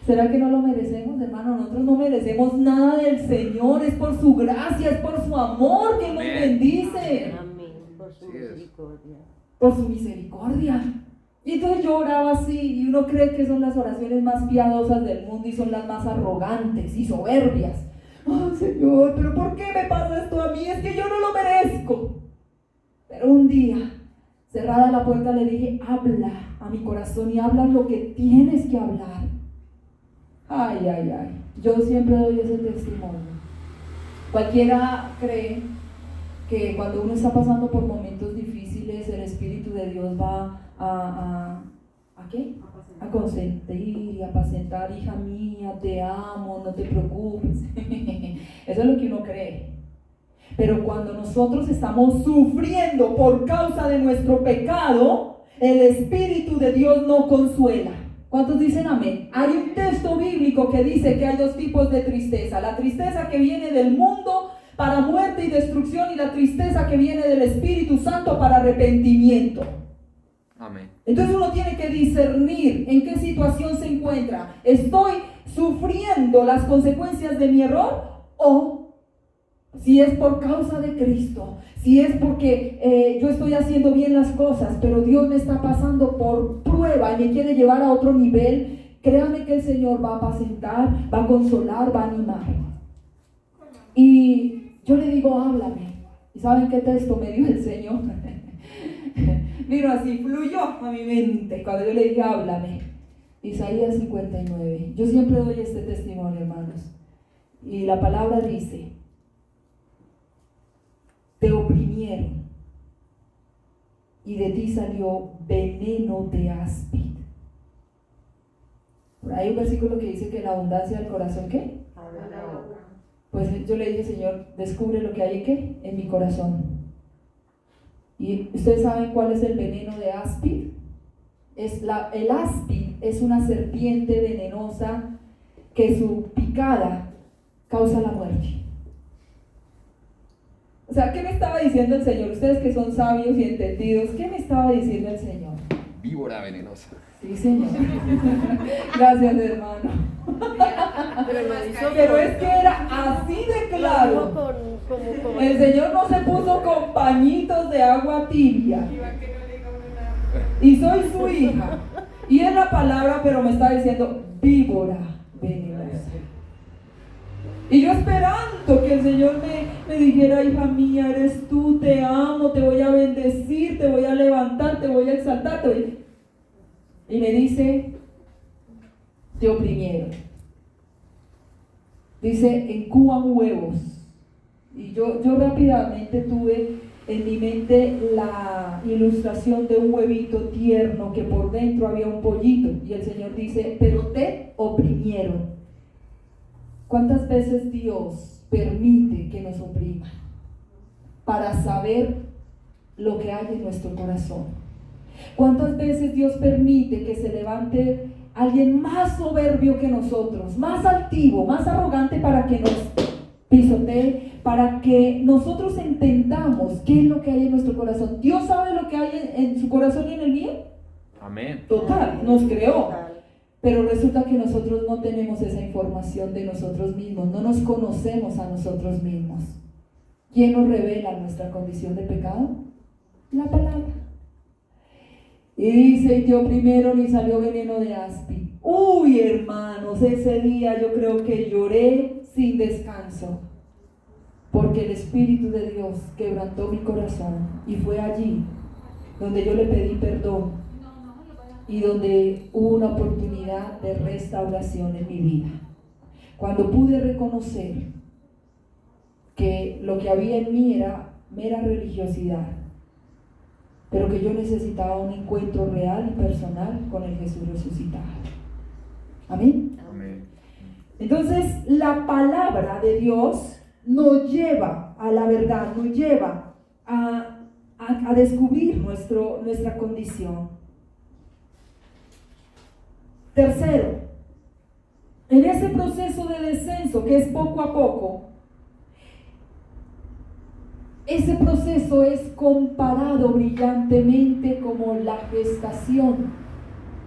¿Será que no lo merecemos, hermano? Nosotros no merecemos nada del Señor, es por su gracia, es por su amor que nos bendice. Amén. Por su misericordia. Por su misericordia. Y entonces yo oraba así, y uno cree que son las oraciones más piadosas del mundo y son las más arrogantes y soberbias. ¡Ay, Señor, pero por qué me pasa esto a mí! Es que yo no lo merezco. Pero un día, cerrada la puerta, le dije, habla a mi corazón y habla lo que tienes que hablar. Ay, ay, ay. Yo siempre doy ese testimonio. Cualquiera cree que cuando uno está pasando por momentos difíciles, el Espíritu de Dios va ¿a qué? A consentir y apacentar, hija mía, te amo, no te preocupes. Eso es lo que uno cree. Pero cuando nosotros estamos sufriendo por causa de nuestro pecado, el Espíritu de Dios no consuela. ¿Cuántos dicen amén? Hay un texto bíblico que dice que hay dos tipos de tristeza: la tristeza que viene del mundo para muerte y destrucción, y la tristeza que viene del Espíritu Santo para arrepentimiento. Amén. Entonces uno tiene que discernir en qué situación se encuentra. ¿Estoy sufriendo las consecuencias de mi error? O si es por causa de Cristo, si es porque yo estoy haciendo bien las cosas, pero Dios me está pasando por prueba y me quiere llevar a otro nivel, créame que el Señor va a apacentar, va a consolar, va a animar. Y yo le digo, háblame. ¿Y saben qué texto me dio el Señor? Vino así, fluyó a mi mente cuando yo le dije, háblame. Isaías 59. Yo siempre doy este testimonio, hermanos. Y la palabra dice, te oprimieron y de ti salió veneno de áspid. Por ahí hay un versículo que dice que la abundancia del corazón, ¿qué? Pues yo le dije, Señor, descubre lo que hay ¿qué? En mi corazón. Y ustedes saben cuál es el veneno de áspid. El áspid es una serpiente venenosa que su picada causa la muerte. O sea, ¿qué me estaba diciendo el Señor? Ustedes que son sabios y entendidos, ¿qué me estaba diciendo el Señor? víbora venenosa. Sí, señor. Gracias, hermano. Pero lo hizo Pero es que era así de claro. Como El Señor no se puso con pañitos de agua tibia. Iba que no le diga uno nada. Y soy su hija. Y es la palabra, pero me está diciendo víbora venenosa. Y yo esperando que el Señor me dijera, hija mía, eres tú, te amo, te voy a bendecir, te voy a levantar, te voy a exaltar. Y me dice, te oprimieron. Dice, encuban huevos. Y yo rápidamente tuve en mi mente la ilustración de un huevito tierno que por dentro había un pollito. Y el Señor dice, pero te oprimieron. ¿Cuántas veces Dios permite que nos opriman para saber lo que hay en nuestro corazón? ¿Cuántas veces Dios permite que se levante alguien más soberbio que nosotros, más altivo, más arrogante para que nos pisotee, para que nosotros entendamos qué es lo que hay en nuestro corazón? ¿Dios sabe lo que hay en su corazón y en el mío? Amén. Total, nos creó. Pero resulta que nosotros no tenemos esa información de nosotros mismos, no nos conocemos a nosotros mismos. ¿Quién nos revela nuestra condición de pecado? La palabra. Y dice, y te oprimieron y salió veneno de aspi. Uy, hermanos, ese día yo creo que lloré sin descanso, porque el Espíritu de Dios quebrantó mi corazón, y fue allí donde yo le pedí perdón y donde hubo una oportunidad de restauración en mi vida. Cuando pude reconocer que lo que había en mí era mera religiosidad, pero que yo necesitaba un encuentro real y personal con el Jesús resucitado. Amén. Amén. Entonces, la palabra de Dios nos lleva a la verdad, nos lleva a descubrir nuestra condición. Tercero, en ese proceso de descenso que es poco a poco, ese proceso es comparado brillantemente como la gestación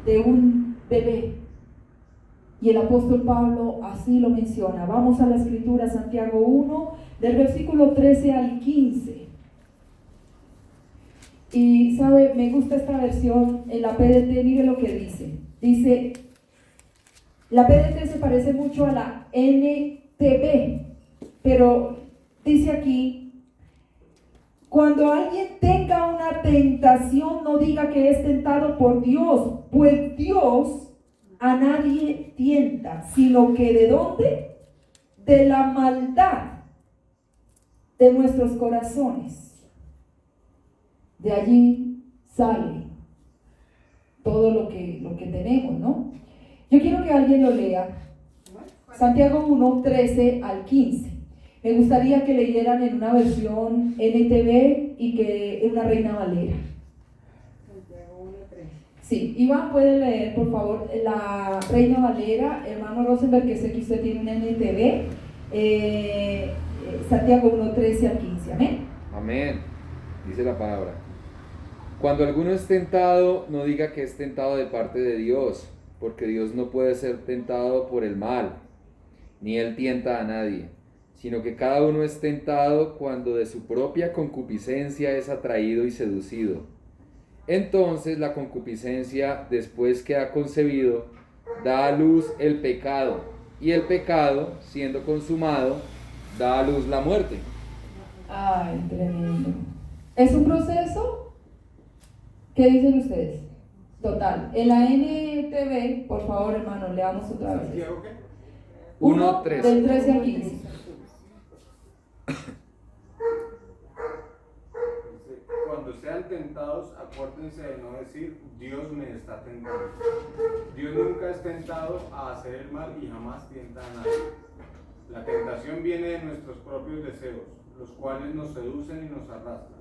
de un bebé. Y el apóstol Pablo así lo menciona. Vamos a la escritura, Santiago 1, del versículo 13 al 15. Y sabe, me gusta esta versión en la PDT, mire lo que dice. Dice, la PDT se parece mucho a la NTV, pero dice aquí, cuando alguien tenga una tentación, no diga que es tentado por Dios, pues Dios a nadie tienta, sino que ¿de dónde? De la maldad de nuestros corazones. De allí sale todo lo que tenemos, ¿no? Yo quiero que alguien lo lea. Santiago 1, 13 al 15. Me gustaría que leyeran en una versión NTV y que en una Reina Valera. Sí, Iván puede leer, por favor, la Reina Valera, hermano Rosenberg, que sé que usted tiene una NTV, Santiago 1, 13 al 15. Amén. Amén. Dice la palabra. Cuando alguno es tentado, no diga que es tentado de parte de Dios, porque Dios no puede ser tentado por el mal, ni Él tienta a nadie, sino que cada uno es tentado cuando de su propia concupiscencia es atraído y seducido. Entonces la concupiscencia, después que ha concebido, da a luz el pecado, y el pecado, siendo consumado, da a luz la muerte. Ay, tremendo. ¿Es un proceso? ¿Qué dicen ustedes? Total. En la NTV, por favor, hermano, leamos otra vez. ¿Santiago qué? 1, 13. Del 13 al 15. Dice, cuando sean tentados, acuérdense de no decir, Dios me está tentando. Dios nunca es tentado a hacer el mal y jamás tienta a nadie. La tentación viene de nuestros propios deseos, los cuales nos seducen y nos arrastran.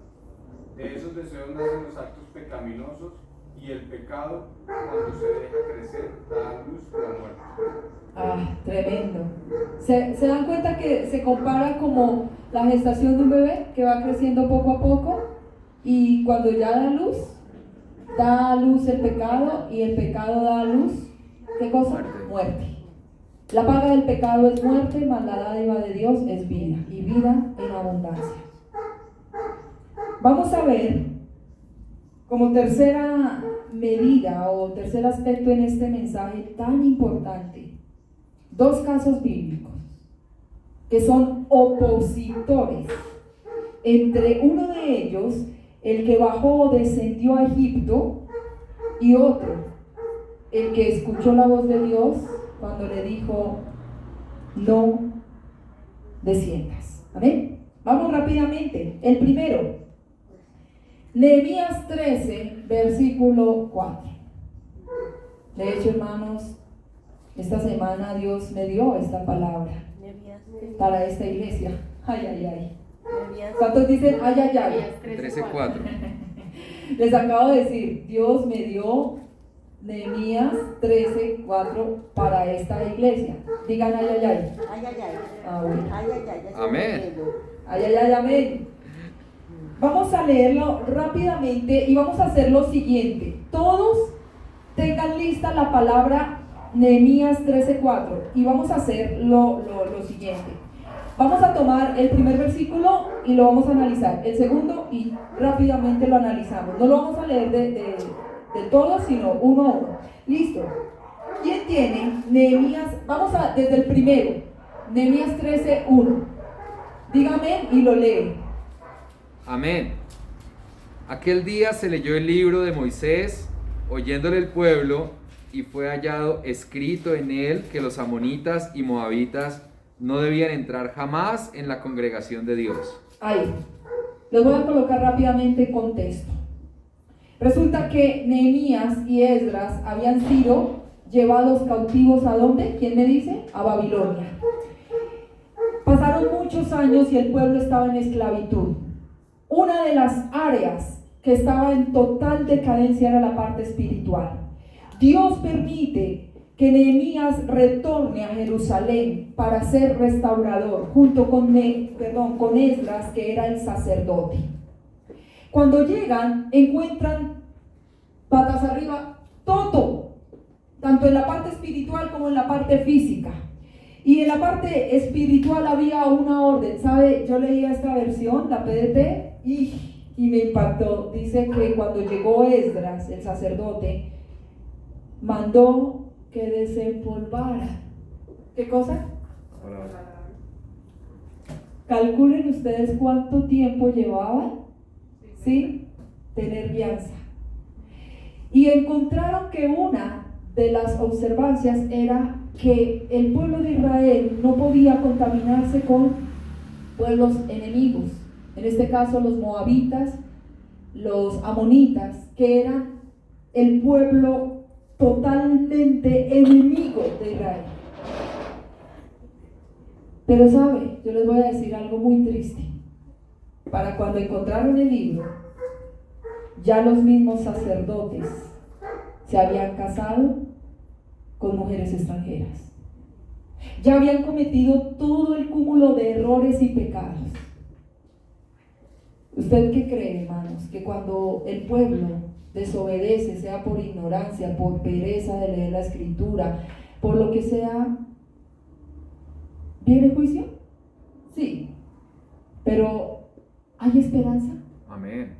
De esos deseos nacen los actos pecaminosos, y el pecado, cuando se deja crecer, da a luz la muerte. Ah, tremendo. ¿Se dan cuenta que se compara como la gestación de un bebé que va creciendo poco a poco y cuando ya da luz, da a luz el pecado y el pecado da a luz, ¿qué cosa? Muerte. Muerte. La paga del pecado es muerte, mas la dádiva de Dios es vida, y vida en abundancia. Vamos a ver, como tercera medida o tercer aspecto en este mensaje tan importante, dos casos bíblicos que son opositores. Entre uno de ellos, el que bajó o descendió a Egipto, y otro, el que escuchó la voz de Dios cuando le dijo, no desciendas. Amén. Vamos rápidamente. El primero, Nehemías 13, versículo 4. De hecho, hermanos, esta semana Dios me dio esta palabra para esta iglesia. Ay, ay, ay. ¿Cuántos dicen ay, ay, ay? 13:4. Les acabo de decir, Dios me dio Nehemías 13:4 para esta iglesia. Digan ay, ay, ay. Ay, ay, ay. Ah, bueno. Ay, ay, ay. Ya se Amén. me olvidó. Ay, ay, ay, amén. Vamos a leerlo rápidamente y vamos a hacer lo siguiente. Todos tengan lista la palabra Nehemías 13:4 y vamos a hacer lo siguiente. Vamos a tomar el primer versículo y lo vamos a analizar, el segundo y rápidamente lo analizamos. No lo vamos a leer de todo, sino uno a uno. Listo. ¿Quién tiene Nehemías? Vamos a desde el primero, Nehemías 13:1. Dígame y lo lee. Amén. Aquel día se leyó el libro de Moisés, oyéndole el pueblo, y fue hallado escrito en él que los amonitas y moabitas no debían entrar jamás en la congregación de Dios. Ahí. Los voy a colocar rápidamente en contexto. Resulta que Nehemías y Esdras habían sido llevados cautivos ¿a dónde? ¿Quién me dice? A Babilonia. Pasaron muchos años y el pueblo estaba en esclavitud. Una de las áreas que estaba en total decadencia era la parte espiritual. Dios permite que Nehemías retorne a Jerusalén para ser restaurador, junto con Esdras, que era el sacerdote. Cuando llegan, encuentran patas arriba todo, tanto en la parte espiritual como en la parte física. Y en la parte espiritual había una orden, ¿sabe? Yo leía esta versión, la PDT, y me impactó. Dice que cuando llegó Esdras, el sacerdote, mandó que desempolvara. ¿Qué cosa? Calculen ustedes cuánto tiempo llevaba, ¿sí? Tener guianza. Y encontraron que una de las observancias era que el pueblo de Israel no podía contaminarse con pueblos enemigos. En este caso los moabitas, los amonitas, que eran el pueblo totalmente enemigo de Israel. Pero sabe, yo les voy a decir algo muy triste. Para cuando encontraron el libro, ya los mismos sacerdotes se habían casado con mujeres extranjeras. Ya habían cometido todo el cúmulo de errores y pecados. ¿Usted qué cree, hermanos? Que cuando el pueblo desobedece, sea por ignorancia, por pereza de leer la escritura, por lo que sea, ¿viene juicio? Sí. Pero ¿hay esperanza? Amén.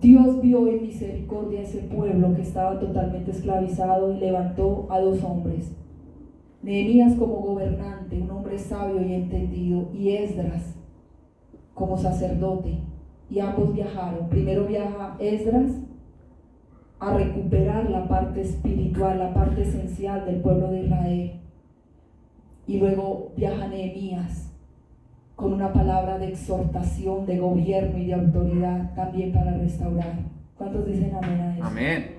Dios vio en misericordia a ese pueblo que estaba totalmente esclavizado y levantó a dos hombres. Nehemías como gobernante, un hombre sabio y entendido, y Esdras como sacerdote. Y ambos viajaron. Primero viaja Esdras a recuperar la parte espiritual, la parte esencial del pueblo de Israel. Y luego viaja Nehemías con una palabra de exhortación, de gobierno y de autoridad también para restaurar. ¿Cuántos dicen amén a eso? Amén.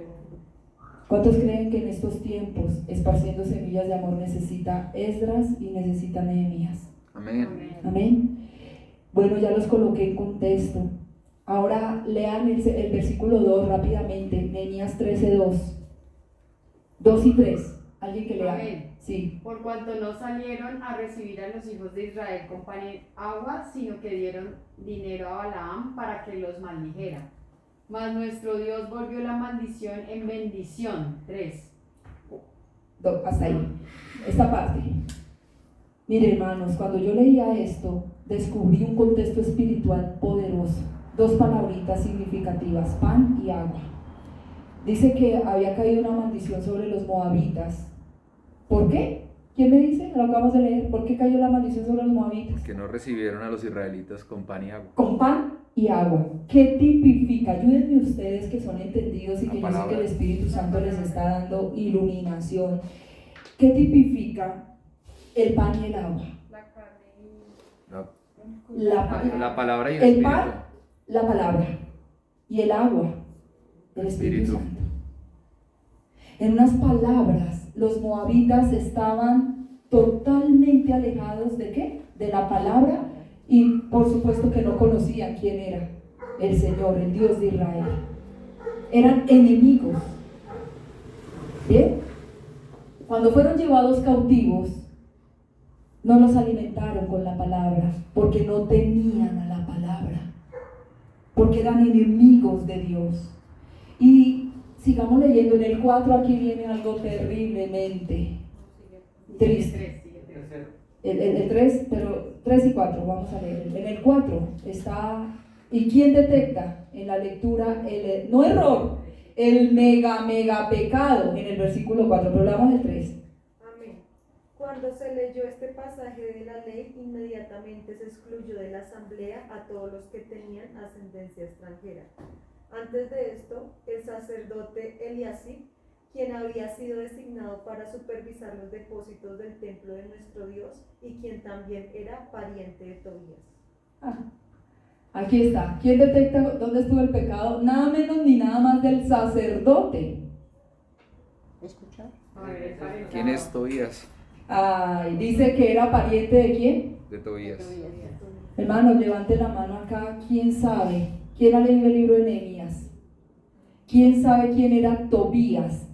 ¿Cuántos creen que en estos tiempos, esparciendo semillas de amor, necesita Esdras y necesita Nehemías? Amén. Amén. Bueno, ya los coloqué en contexto. Ahora lean el versículo 2 rápidamente, Nehemías 13:2. 2 y 3. ¿Alguien que lea? Amén. Sí. Por cuanto no salieron a recibir a los hijos de Israel con pan y agua, sino que dieron dinero a Balaam para que los maldijera. Mas nuestro Dios volvió la maldición en bendición. 3. Hasta ahí, esta parte. Mire, hermanos, cuando yo leía esto, descubrí un contexto espiritual poderoso. Dos palabritas significativas, pan y agua. Dice que había caído una maldición sobre los moabitas. ¿Por qué? ¿Quién me dice? Lo acabamos de leer. ¿Por qué cayó la maldición sobre los moabitas? Que no recibieron a los israelitas con pan y agua. Con pan y agua. ¿Qué tipifica? Ayúdenme ustedes que son entendidos y La que yo sé palabra. que el Espíritu Santo les está dando iluminación. ¿Qué tipifica el pan y el agua? La carne y La palabra y el El espíritu. pan, la palabra, y el agua, el Espíritu Santo. En unas palabras, los moabitas estaban totalmente alejados ¿de qué? De la palabra, y por supuesto que no conocían quién era el Señor, el Dios de Israel. Eran enemigos. ¿Bien? Cuando fueron llevados cautivos, no los alimentaron con la palabra, porque no tenían a la palabra, porque eran enemigos de Dios. Y sigamos leyendo, en el 4 aquí viene algo terriblemente triste. Tercero. El 3, pero 3 y 4, vamos a leer. En el 4 está, ¿y quién detecta en la lectura no error, el mega pecado en el versículo 4, pero leamos el 3. Amén. Cuando se leyó este pasaje de la ley, inmediatamente se excluyó de la asamblea a todos los que tenían ascendencia extranjera. Antes de esto, el sacerdote Eliasib, quien había sido designado para supervisar los depósitos del templo de nuestro Dios y quien también era pariente de Tobías. Aquí está. ¿Quién detecta dónde estuvo el pecado? Nada menos ni nada más del sacerdote. ¿Escuchar? ¿Quién es Tobías? Ay, dice que era pariente de quién. De Tobías. Hermanos, levante la mano acá. ¿Quién sabe? ¿Quién ha leído el libro de Nehemías? ¿Quién sabe quién era Tobías?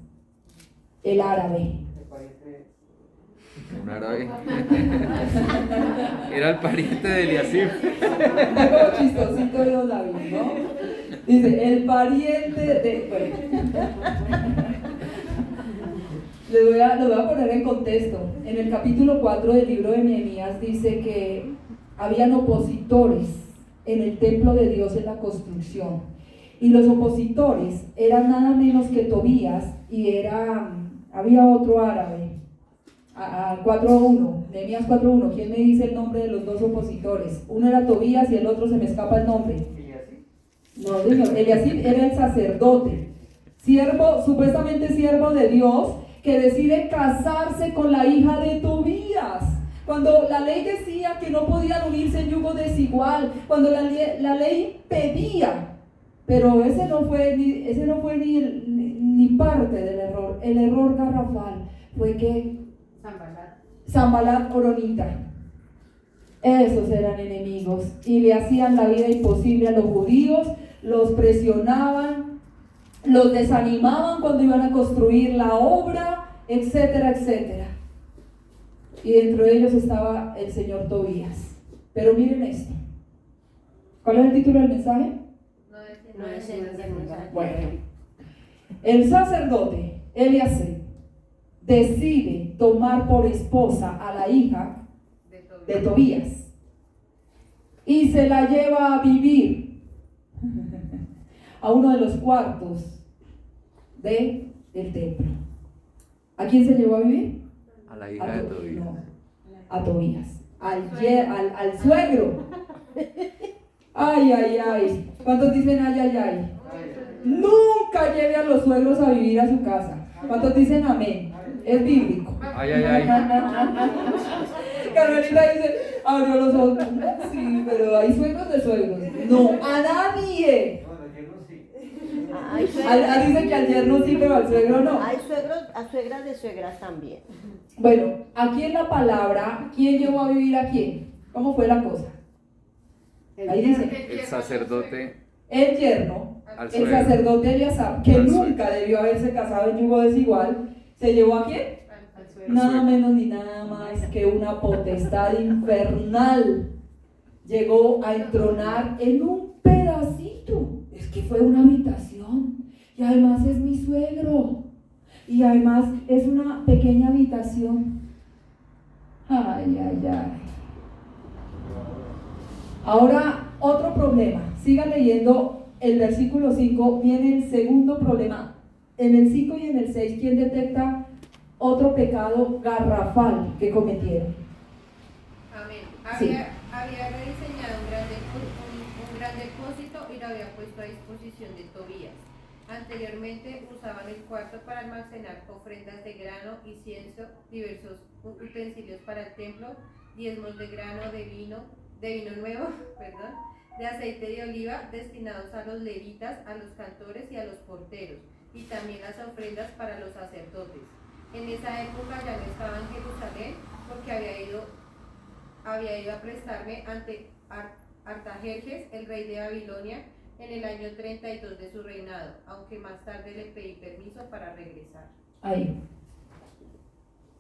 El árabe. El pariente. Un árabe. Era el pariente de Eliasib. Está como chistosito de Don David, ¿no? Dice, el pariente de... Bueno. Lo voy a poner en contexto. En el capítulo 4 del libro de Nehemías dice que habían opositores en el templo de Dios en la construcción. Y los opositores eran nada menos que Tobías y había otro árabe. Al 4.1, Nehemías 4.1, ¿quién me dice el nombre de los dos opositores? Uno era Tobías y el otro se me escapa el nombre. Y así. No, señor, Eliasib era el sacerdote, supuestamente siervo de Dios, que decide casarse con la hija de Tobías. Cuando la ley decía que no podían unirse en yugo desigual, cuando la ley pedía, pero ese no fue ni parte del error. El error garrafal fue que Sanbalat Horonita, esos eran enemigos y le hacían la vida imposible a los judíos, los presionaban, los desanimaban cuando iban a construir la obra, etcétera, etcétera. Y dentro de ellos estaba el señor Tobías. Pero miren esto. ¿Cuál es el título del mensaje? No es el Bueno, el sacerdote Eliasib decide tomar por esposa a la hija de Tobías y se la lleva a vivir a uno de los cuartos del templo. ¿A quién se llevó a vivir? A la hija de Tobías. No, a Tobías, al suegro. Ay, ay, ay. ¿Cuántos dicen ay, ay, ay? Nunca lleve a los suegros a vivir a su casa. ¿Cuántos dicen amén? Es bíblico. Ay, ay, ay. Carmelita dice, abrió los ojos. Sí, pero hay suegros de suegros. No, a nadie. No, los yernos sí. Dice que al yerno sí, pero al suegro no. Hay suegros, a suegras de suegras también. Bueno, aquí en la palabra, ¿quién llevó a vivir a quién? ¿Cómo fue la cosa? Ahí dice, El sacerdote el yerno, al el suegro. sacerdote Eliasab, que Al nunca debió haberse casado en yugo desigual, ¿se llevó a quién? Nada menos ni nada más que una potestad infernal llegó a entronar en un pedacito. Es que fue una habitación. Y además es mi suegro. Y además es una pequeña habitación. Ay, ay, ay. Ahora, otro problema. Sigan leyendo el versículo 5. Viene el segundo problema. En el 5 y en el 6, ¿quién detecta otro pecado garrafal que cometieron? Amén. Sí. Había rediseñado un gran depósito y lo había puesto a disposición de Tobías. Anteriormente usaban el cuarto para almacenar ofrendas de grano, incienso, diversos utensilios para el templo, diezmos de grano, de vino nuevo, de aceite de oliva destinados a los levitas, a los cantores y a los porteros, y también las ofrendas para los sacerdotes. En esa época ya no estaba en Jerusalén porque había ido a prestarme ante Artajerjes, el rey de Babilonia, en el año 32 de su reinado, aunque más tarde le pedí permiso para regresar. Ahí.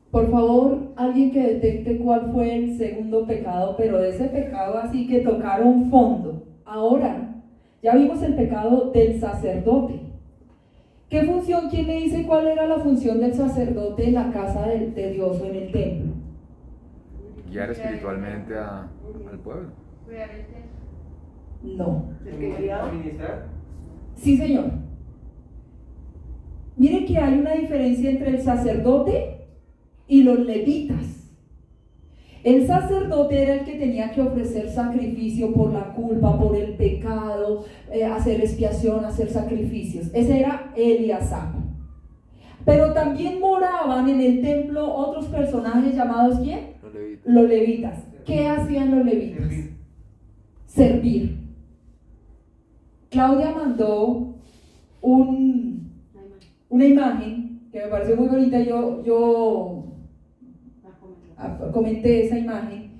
Por favor, alguien que detecte cuál fue el segundo pecado, pero de ese pecado así que tocaron fondo. Ahora, ya vimos el pecado del sacerdote. ¿Qué función? ¿Quién me dice cuál era la función del sacerdote en la casa de Dios o en el templo? Guiar espiritualmente al pueblo. Cuidar el templo. No. El que criaba. ¿Administrar? Sí, señor. Miren que hay una diferencia entre el sacerdote y los levitas. El sacerdote era el que tenía que ofrecer sacrificio por la culpa, por el pecado, hacer expiación, hacer sacrificios. Ese era Eliasaf. Pero también moraban en el templo otros personajes llamados ¿quién? Los levitas. Los levitas. ¿Qué hacían los levitas? Servir. Claudia mandó una imagen que me pareció muy bonita. Yo comenté esa imagen,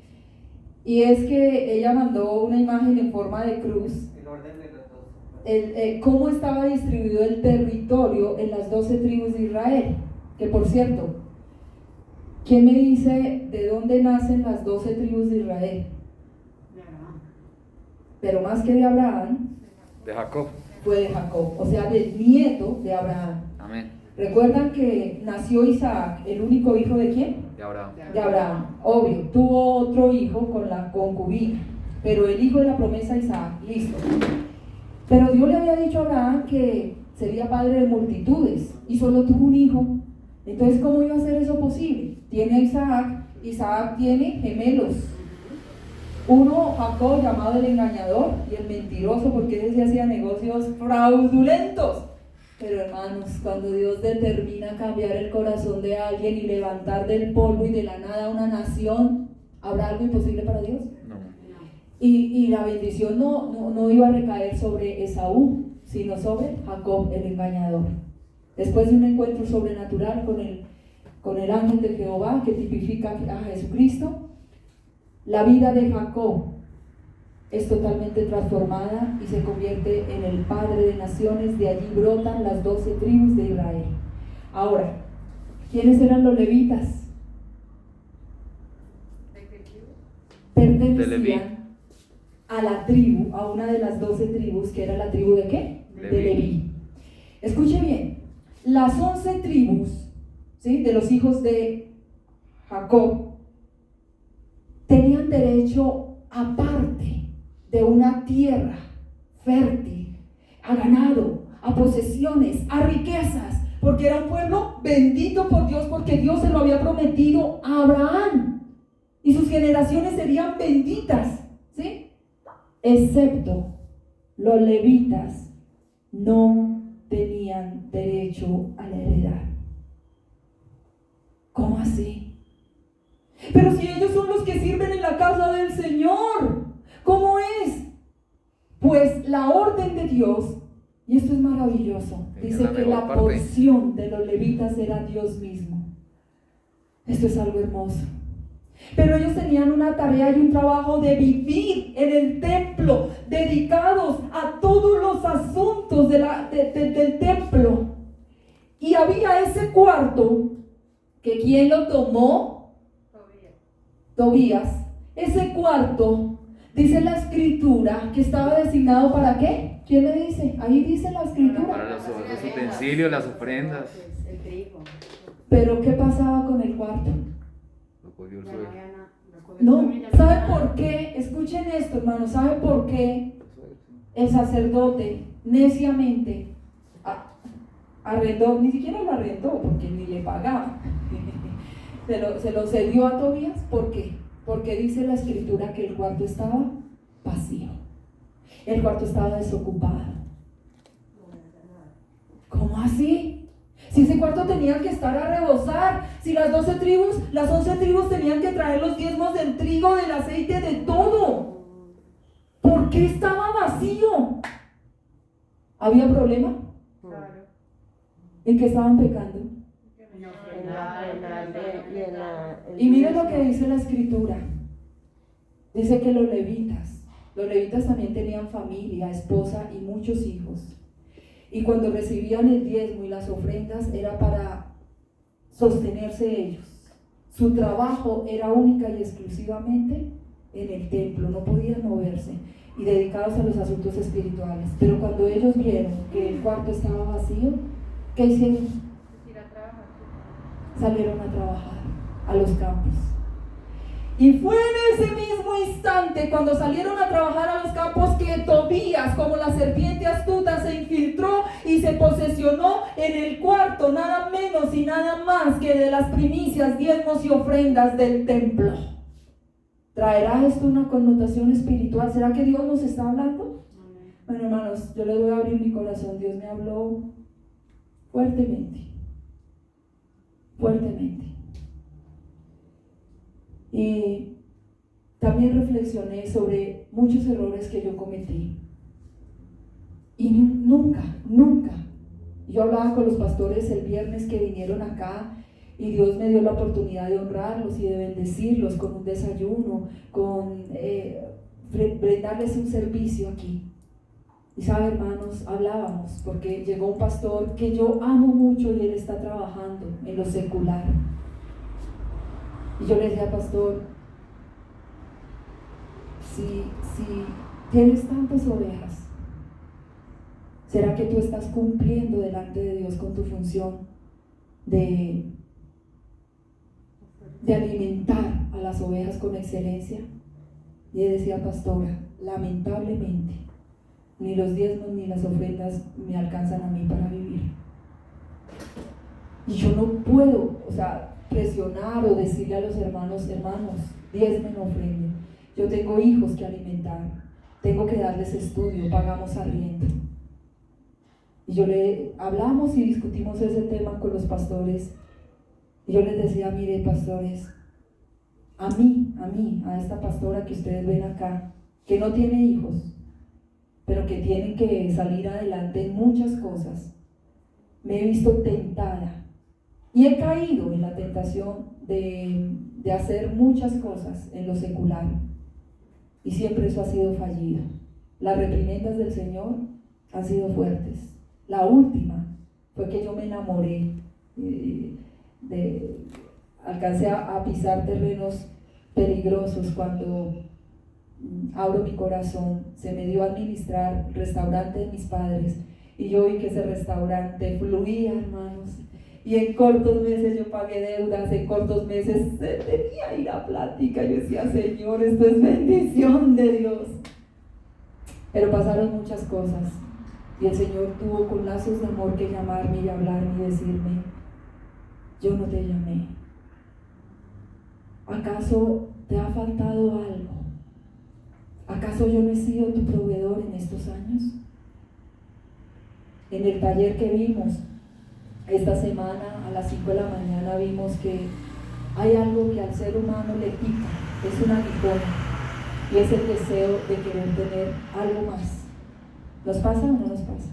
y es que ella mandó una imagen en forma de cruz, El orden de las dos. cómo estaba distribuido el territorio en las 12 tribus de Israel. Que por cierto, ¿quién me dice de dónde nacen las 12 tribus de Israel? Pero más que de Abraham, De Jacob. fue de Jacob, o sea, del nieto de Abraham. Amén. ¿Recuerdan que nació Isaac, el único hijo de quién? De Abraham. De Abraham. Obvio, tuvo otro hijo con la concubina, pero el hijo de la promesa Isaac, listo. Pero Dios le había dicho a Abraham que sería padre de multitudes y solo tuvo un hijo. Entonces, ¿cómo iba a ser eso posible? Tiene a Isaac, Isaac tiene gemelos. Uno, Jacob, llamado el engañador, y el mentiroso, porque ese sí hacía negocios fraudulentos. Pero hermanos, cuando Dios determina cambiar el corazón de alguien y levantar del polvo y de la nada una nación, ¿habrá algo imposible para Dios? No. Y la bendición no iba a recaer sobre Esaú, sino sobre Jacob, el engañador. Después de un encuentro sobrenatural con el ángel de Jehová, que tipifica a Jesucristo, la vida de Jacob es totalmente transformada y se convierte en el padre de naciones. De allí brotan las 12 tribus de Israel. Ahora, ¿quiénes eran los levitas? Pertenecían a la tribu, a una de las 12 tribus, que era la tribu de ¿qué? De Leví. Escuche bien, las 11 tribus, ¿sí?, de los hijos de Jacob tenían derecho aparte de una tierra fértil, a ganado, a posesiones, a riquezas, porque era un pueblo bendito por Dios, porque Dios se lo había prometido a Abraham y sus generaciones serían benditas, ¿sí? Excepto los levitas no tenían derecho a la heredad. ¿Cómo así? Pero si ellos son los que sirven en la casa del Señor, ¿cómo es? Pues la orden de Dios, y esto es maravilloso, dice que la porción de los levitas era Dios mismo. Esto es algo hermoso. Pero ellos tenían una tarea y un trabajo de vivir en el templo, dedicados a todos los asuntos del templo. Y había ese cuarto, que ¿quién lo tomó? Tobías. Ese cuarto, dice la escritura, que estaba designado ¿para qué? ¿Quién me dice? Ahí dice la escritura. Para los utensilios, las ofrendas. El trigo. Pero ¿qué pasaba con el cuarto? Lo cogió el Ya no suegro. había nada. No, ¿sabe por qué? Escuchen esto, hermano, ¿sabe por qué el sacerdote neciamente arrendó, ni siquiera lo arrendó porque ni le pagaba, se lo cedió a Tobías? ¿Por qué? Porque dice la escritura que el cuarto estaba vacío, el cuarto estaba desocupado. ¿Cómo así? Si ese cuarto tenía que estar a rebosar, si las 11 tribus tenían que traer los diezmos del trigo, del aceite, de todo. ¿Por qué estaba vacío? ¿Había problema? Claro. ¿En qué estaban pecando? Y mire lo que dice la escritura. Dice que los levitas también tenían familia, esposa y muchos hijos. Y cuando recibían el diezmo y las ofrendas era para sostenerse ellos. Su trabajo era única y exclusivamente en el templo, no podían moverse y dedicados a los asuntos espirituales. Pero cuando ellos vieron que el cuarto estaba vacío, ¿qué hicieron? Ir a trabajar. Salieron a trabajar a los campos. Y fue en ese mismo instante, cuando salieron a trabajar a los campos, que Tobías, como la serpiente astuta, se infiltró y se posesionó en el cuarto, nada menos y nada más que de las primicias, diezmos y ofrendas del templo. ¿Traerá esto una connotación espiritual? ¿Será que Dios nos está hablando? Bueno, hermanos, yo les voy a abrir mi corazón. Dios me habló fuertemente. Y también reflexioné sobre muchos errores que yo cometí. Y nunca, yo hablaba con los pastores el viernes que vinieron acá y Dios me dio la oportunidad de honrarlos y de bendecirlos con un desayuno, con brindarles un servicio aquí. Y sabe, hermanos, hablábamos porque llegó un pastor que yo amo mucho y él está trabajando en lo secular. Y yo le decía, pastor, si tienes tantas ovejas, ¿será que tú estás cumpliendo delante de Dios con tu función de alimentar a las ovejas con excelencia? Y él decía, pastora, lamentablemente, ni los diezmos ni las ofrendas me alcanzan a mí para vivir. Y yo no puedo, presionar o decirle a los hermanos, diezmen, ofrenden. Yo tengo hijos que alimentar, tengo que darles estudio, pagamos arriendo. Y hablamos y discutimos ese tema con los pastores. Y yo les decía, mire, pastores, a esta pastora que ustedes ven acá, que no tiene hijos, pero que tienen que salir adelante en muchas cosas, me he visto tentada y he caído en la tentación de hacer muchas cosas en lo secular, y siempre eso ha sido fallido. Las reprimendas del Señor han sido fuertes. La última fue que yo me enamoré, alcancé a pisar terrenos peligrosos cuando abro mi corazón. Se me dio a administrar el restaurante de mis padres y yo vi que ese restaurante fluía, hermanos, y en cortos meses yo pagué deudas, en cortos meses tenía ahí la plática. Yo decía, Señor, esto es bendición de Dios. Pero pasaron muchas cosas y el Señor tuvo con lazos de amor que llamarme y hablarme y decirme, yo no te llamé. ¿Acaso te ha faltado algo? ¿Acaso yo no he sido tu proveedor en estos años? En el taller que vimos esta semana a las 5 de la mañana vimos que hay algo que al ser humano le pica, es un aguijón, y es el deseo de querer tener algo más. ¿Nos pasa o no nos pasa?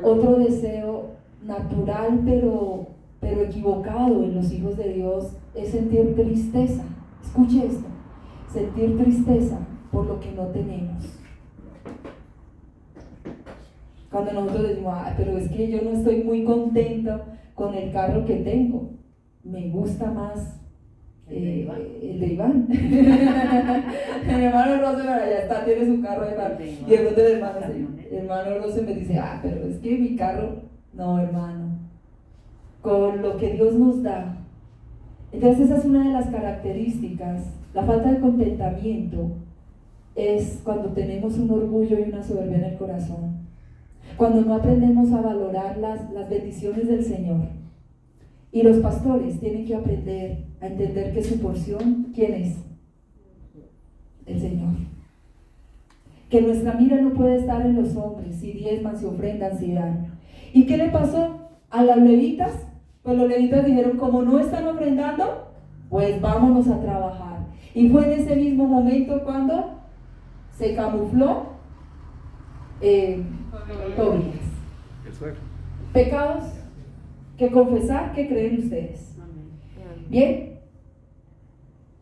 Otro deseo natural pero equivocado en los hijos de Dios es sentir tristeza. Escuche esto, sentir tristeza por lo que no tenemos. Cuando nosotros decimos, pero es que yo no estoy muy contenta con el carro que tengo, me gusta más el de Iván. El hermano Rosa ya está, tiene su carro de Iván. Y el otro hermano, hermano Rose me dice, pero es que mi carro, no, hermano, con lo que Dios nos da. Entonces esa es una de las características. La falta de contentamiento es cuando tenemos un orgullo y una soberbia en el corazón, cuando no aprendemos a valorar las bendiciones del Señor. Y los pastores tienen que aprender a entender que su porción, ¿quién es? El Señor. Que nuestra mira no puede estar en los hombres, si diezman, si ofrendan, si dan. ¿Y qué le pasó a los levitas? Pues los levitas dijeron, como no están ofrendando, pues vámonos a trabajar. Y fue en ese mismo momento cuando se camufló Tobías. Pecados que confesar, ¿qué creen ustedes? Bien,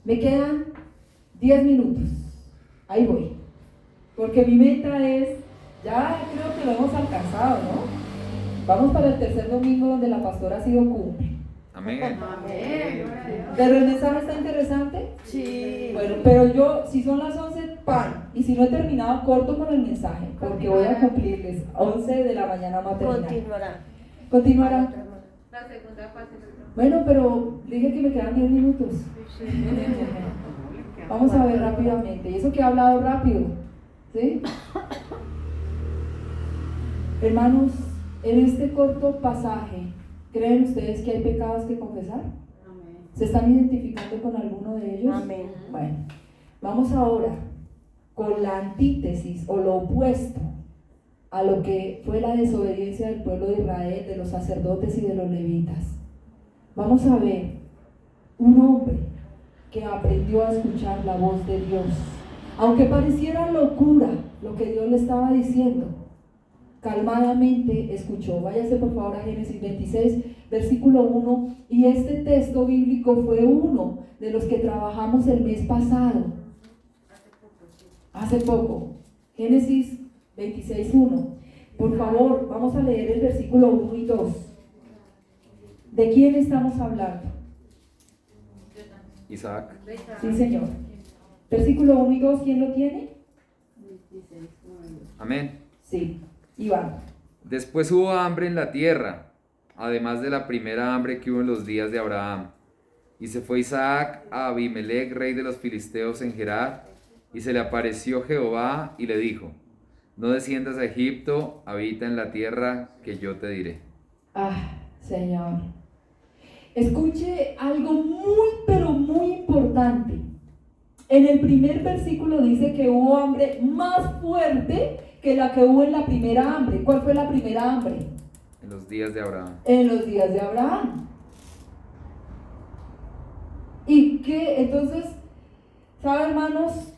me quedan 10 minutos, ahí voy, porque mi meta es, ya creo que lo hemos alcanzado, ¿no? Vamos para el tercer domingo donde la pastora ha sido cumple. Amén. Amén. ¿Pero el mensaje está interesante? Sí. Bueno, pero yo, si son las 11, pan, y si no he terminado, corto con el mensaje, porque voy a cumplirles 11 de la mañana más terminar. Continuará. ¿Continuará? La segunda parte del trabajo. Bueno, pero dije que me quedan 10 minutos. Vamos a ver rápidamente. Y eso que he hablado rápido, ¿sí? Hermanos, en este corto pasaje, ¿creen ustedes que hay pecados que confesar? ¿Se están identificando con alguno de ellos? Amén. Bueno, vamos ahora con la antítesis o lo opuesto a lo que fue la desobediencia del pueblo de Israel, de los sacerdotes y de los levitas. Vamos a ver un hombre que aprendió a escuchar la voz de Dios. Aunque pareciera locura lo que Dios le estaba diciendo, calmadamente escuchó. Váyase por favor a Génesis 26, versículo 1, y este texto bíblico fue uno de los que trabajamos el mes pasado, hace poco. Génesis 26, 1. Por favor, vamos a leer el versículo 1 y 2. ¿De quién estamos hablando? Isaac. Sí, señor. Versículo 1 y 2, ¿quién lo tiene? Amén. Sí, Iván. Después hubo hambre en la tierra, además de la primera hambre que hubo en los días de Abraham. Y se fue Isaac a Abimelech, rey de los filisteos, en Gerar, y se le apareció Jehová y le dijo: no desciendas a Egipto, habita en la tierra que yo te diré. Señor. Escuche algo muy, pero muy importante. En el primer versículo dice que hubo hambre más fuerte que la que hubo en la primera hambre. ¿Cuál fue la primera hambre? En los días de Abraham. En los días de Abraham. Y que entonces, ¿sabe, hermanos?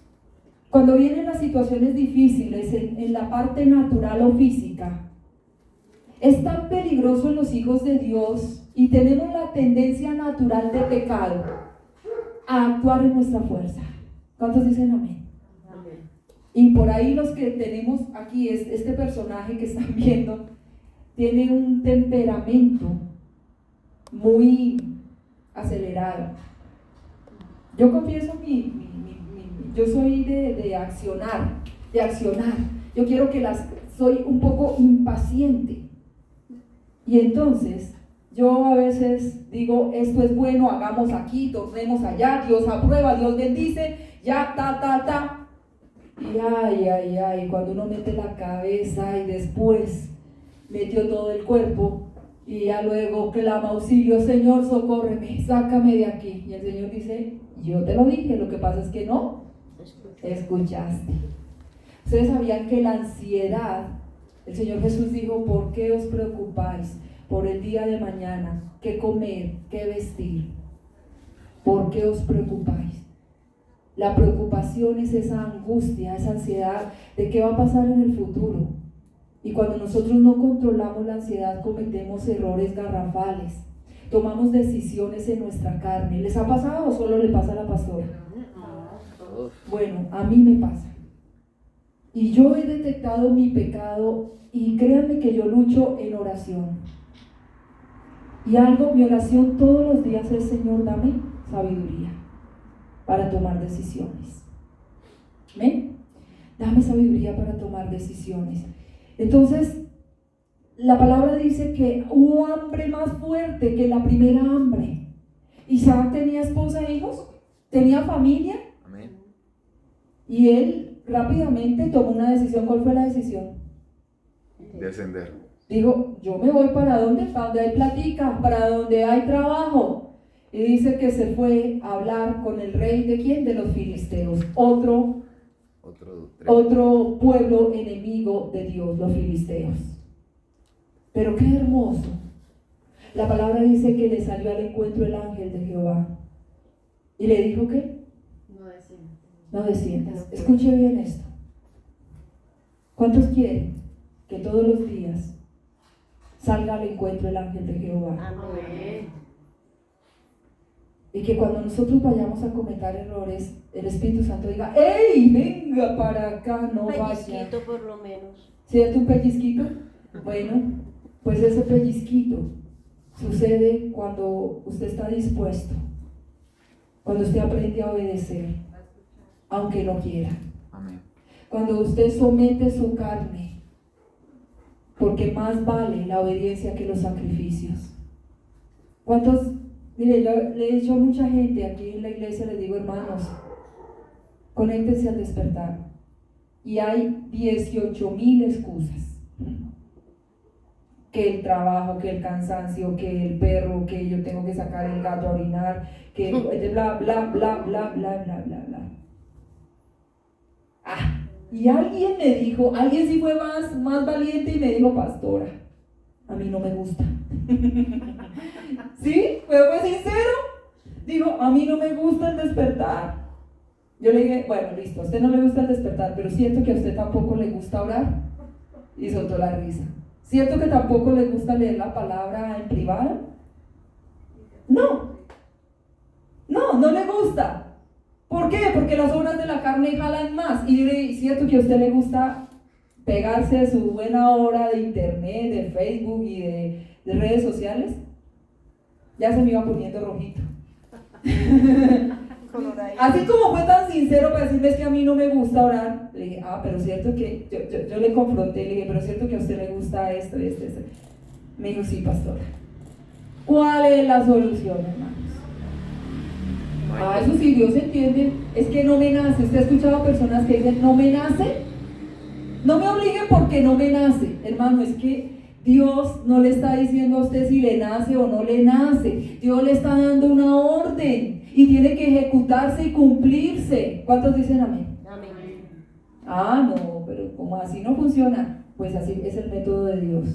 Cuando vienen las situaciones difíciles en la parte natural o física, es tan peligroso en los hijos de Dios y tenemos la tendencia natural de pecado a actuar en nuestra fuerza. ¿Cuántos dicen amén? Amén. Y por ahí los que tenemos aquí, este personaje que están viendo, tiene un temperamento muy acelerado. Yo confieso yo soy de accionar. Yo quiero soy un poco impaciente. Y entonces, yo a veces digo, esto es bueno, hagamos aquí, tornemos allá, Dios aprueba, Dios bendice, ya, ta. Y ay, cuando uno mete la cabeza y después metió todo el cuerpo, y ya luego clama auxilio, Señor, socórreme, sácame de aquí. Y el Señor dice, yo te lo dije, lo que pasa es que no escuchaste. Ustedes sabían que la ansiedad, el Señor Jesús dijo, ¿por qué os preocupáis por el día de mañana? ¿Qué comer? ¿Qué vestir? ¿Por qué os preocupáis? La preocupación es esa angustia, esa ansiedad de qué va a pasar en el futuro. Y cuando nosotros no controlamos la ansiedad, cometemos errores garrafales, tomamos decisiones en nuestra carne. ¿Les ha pasado o solo le pasa a la pastora? Bueno, a mí me pasa. Y yo he detectado mi pecado y créanme que yo lucho en oración. Y mi oración todos los días es: Señor, dame sabiduría para tomar decisiones. ¿Amén? Dame sabiduría para tomar decisiones. Entonces, la palabra dice que hubo hambre más fuerte que la primera hambre. Isaac tenía esposa e hijos, tenía familia, Amén. y él rápidamente tomó una decisión. ¿Cuál fue la decisión? Descender. Dijo, yo me voy para donde hay platica, para donde hay trabajo. Y dice que se fue a hablar con el rey ¿de quién? De los filisteos. Otro pueblo enemigo de Dios, los filisteos. Pero qué hermoso. La palabra dice que le salió al encuentro el ángel de Jehová. Y le dijo que no desciendas. Escuche bien esto. ¿Cuántos quieren que todos los días salga al encuentro el ángel de Jehová? Amén. Y que cuando nosotros vayamos a cometer errores, el Espíritu Santo diga, ¡ey, venga para acá, no vaya! Un pellizquito por lo menos. ¿Cierto? Un pellizquito. Bueno, pues ese pellizquito sucede cuando usted está dispuesto, cuando usted aprende a obedecer, aunque no quiera. Amén. Cuando usted somete su carne, porque más vale la obediencia que los sacrificios. ¿Cuántos? Mire, yo le he dicho a mucha gente aquí en la iglesia, les digo, hermanos, conéctense al despertar. Y hay 18,000 excusas. Que el trabajo, que el cansancio, que el perro, que yo tengo que sacar el gato a orinar, que bla, bla, bla, bla, bla, bla, bla, bla. Y alguien me dijo, alguien sí fue más valiente y me dijo, pastora, a mí no me gusta. ¿Sí? Fue sincero. Dijo, a mí no me gusta el despertar. Yo le dije, bueno, listo, a usted no le gusta el despertar, pero siento que a usted tampoco le gusta orar. Y soltó la risa. ¿Cierto que tampoco le gusta leer la palabra en privado? No le gusta. ¿Por qué? Porque las obras de la carne jalan más. Y cierto que a usted le gusta pegarse su buena hora de internet, de Facebook y de redes sociales. Ya se me iba poniendo rojito. Así como fue tan sincero para decirme que a mí no me gusta orar, le dije, pero cierto que yo le confronté, le dije, pero cierto que a usted le gusta esto. Me dijo, sí, pastora. ¿Cuál es la solución, hermanos? Eso sí, Dios entiende, es que no me nace. ¿Usted ha escuchado personas que dicen, no me nace? No me obliguen porque no me nace. Hermano, es que Dios no le está diciendo a usted si le nace o no le nace. Dios le está dando una orden y tiene que ejecutarse y cumplirse. ¿Cuántos dicen amén? Amén. No, pero como así no funciona, pues así es el método de Dios.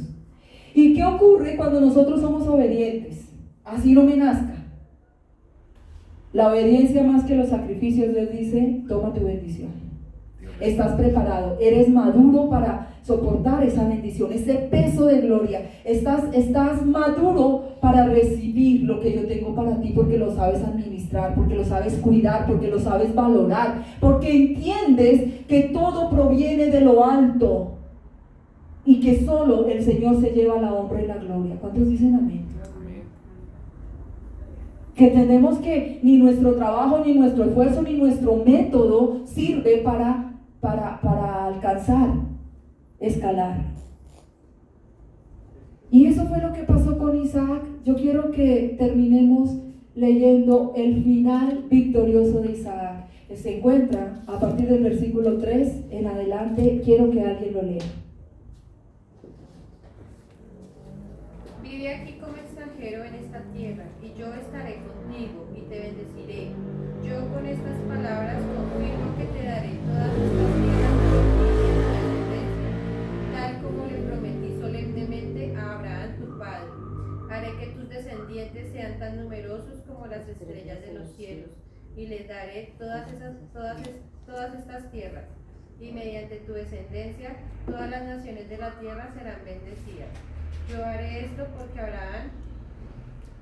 ¿Y qué ocurre cuando nosotros somos obedientes? Así no me nazca. La obediencia más que los sacrificios, Dios dice, toma tu bendición. Estás preparado, eres maduro para soportar esa bendición, ese peso de gloria. Estás maduro para recibir lo que yo tengo para ti, porque lo sabes administrar, porque lo sabes cuidar, porque lo sabes valorar, porque entiendes que todo proviene de lo alto y que solo el Señor se lleva la honra y la gloria. ¿Cuántos dicen amén? Que entendemos que ni nuestro trabajo, ni nuestro esfuerzo, ni nuestro método sirve para alcanzar, escalar. Y eso fue lo que pasó con Isaac. Yo quiero que terminemos leyendo el final victorioso de Isaac. Se encuentra a partir del versículo 3 en adelante. Quiero que alguien lo lea. Vive aquí como extranjero en esta tierra, y yo estaré contigo y te bendeciré. Yo con estas palabras confirmo que te daré todas estas tierras a ti y a tu descendencia, tal como le prometí solemnemente a Abraham tu padre. Haré que tus descendientes sean tan numerosos como las estrellas de los cielos, y les daré todas estas tierras, y mediante tu descendencia todas las naciones de la tierra serán bendecidas. Yo haré esto porque Abraham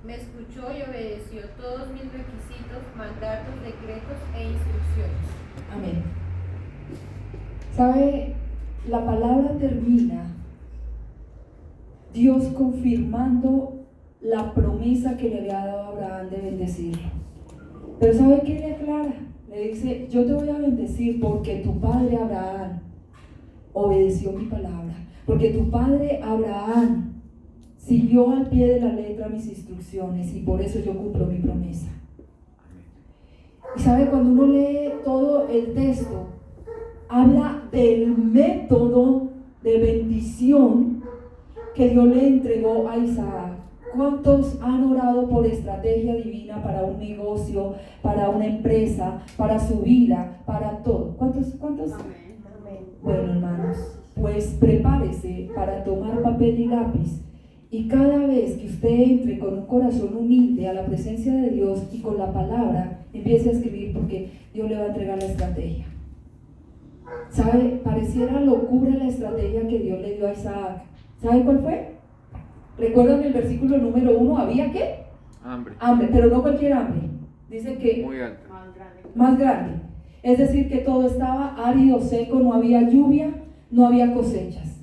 me escuchó y obedeció todos mis requisitos, mandatos, decretos e instrucciones. Amén. ¿Sabe? La palabra termina Dios confirmando la promesa que le había dado a Abraham de bendecirlo. Pero ¿sabe qué le aclara? Le dice, yo te voy a bendecir porque tu padre Abraham obedeció mi palabra, porque tu padre Abraham siguió al pie de la letra mis instrucciones y por eso yo cumplo mi promesa. Y sabe, cuando uno lee todo el texto, habla del método de bendición que Dios le entregó a Isaac. ¿Cuántos han orado por estrategia divina para un negocio, para una empresa, para su vida, para todo? ¿Cuántos? Amén. Bueno, hermanos, pues prepárese para tomar papel y lápiz. Y cada vez que usted entre con un corazón humilde a la presencia de Dios y con la palabra, empiece a escribir, porque Dios le va a entregar la estrategia. ¿Sabe? Pareciera locura la estrategia que Dios le dio a Isaac. ¿Sabe cuál fue? ¿Recuerdan el versículo número 1? ¿Había qué? Hambre, pero no cualquier hambre. Dice que Muy alto. más grande. Es decir, que todo estaba árido, seco, no había lluvia, no había cosechas.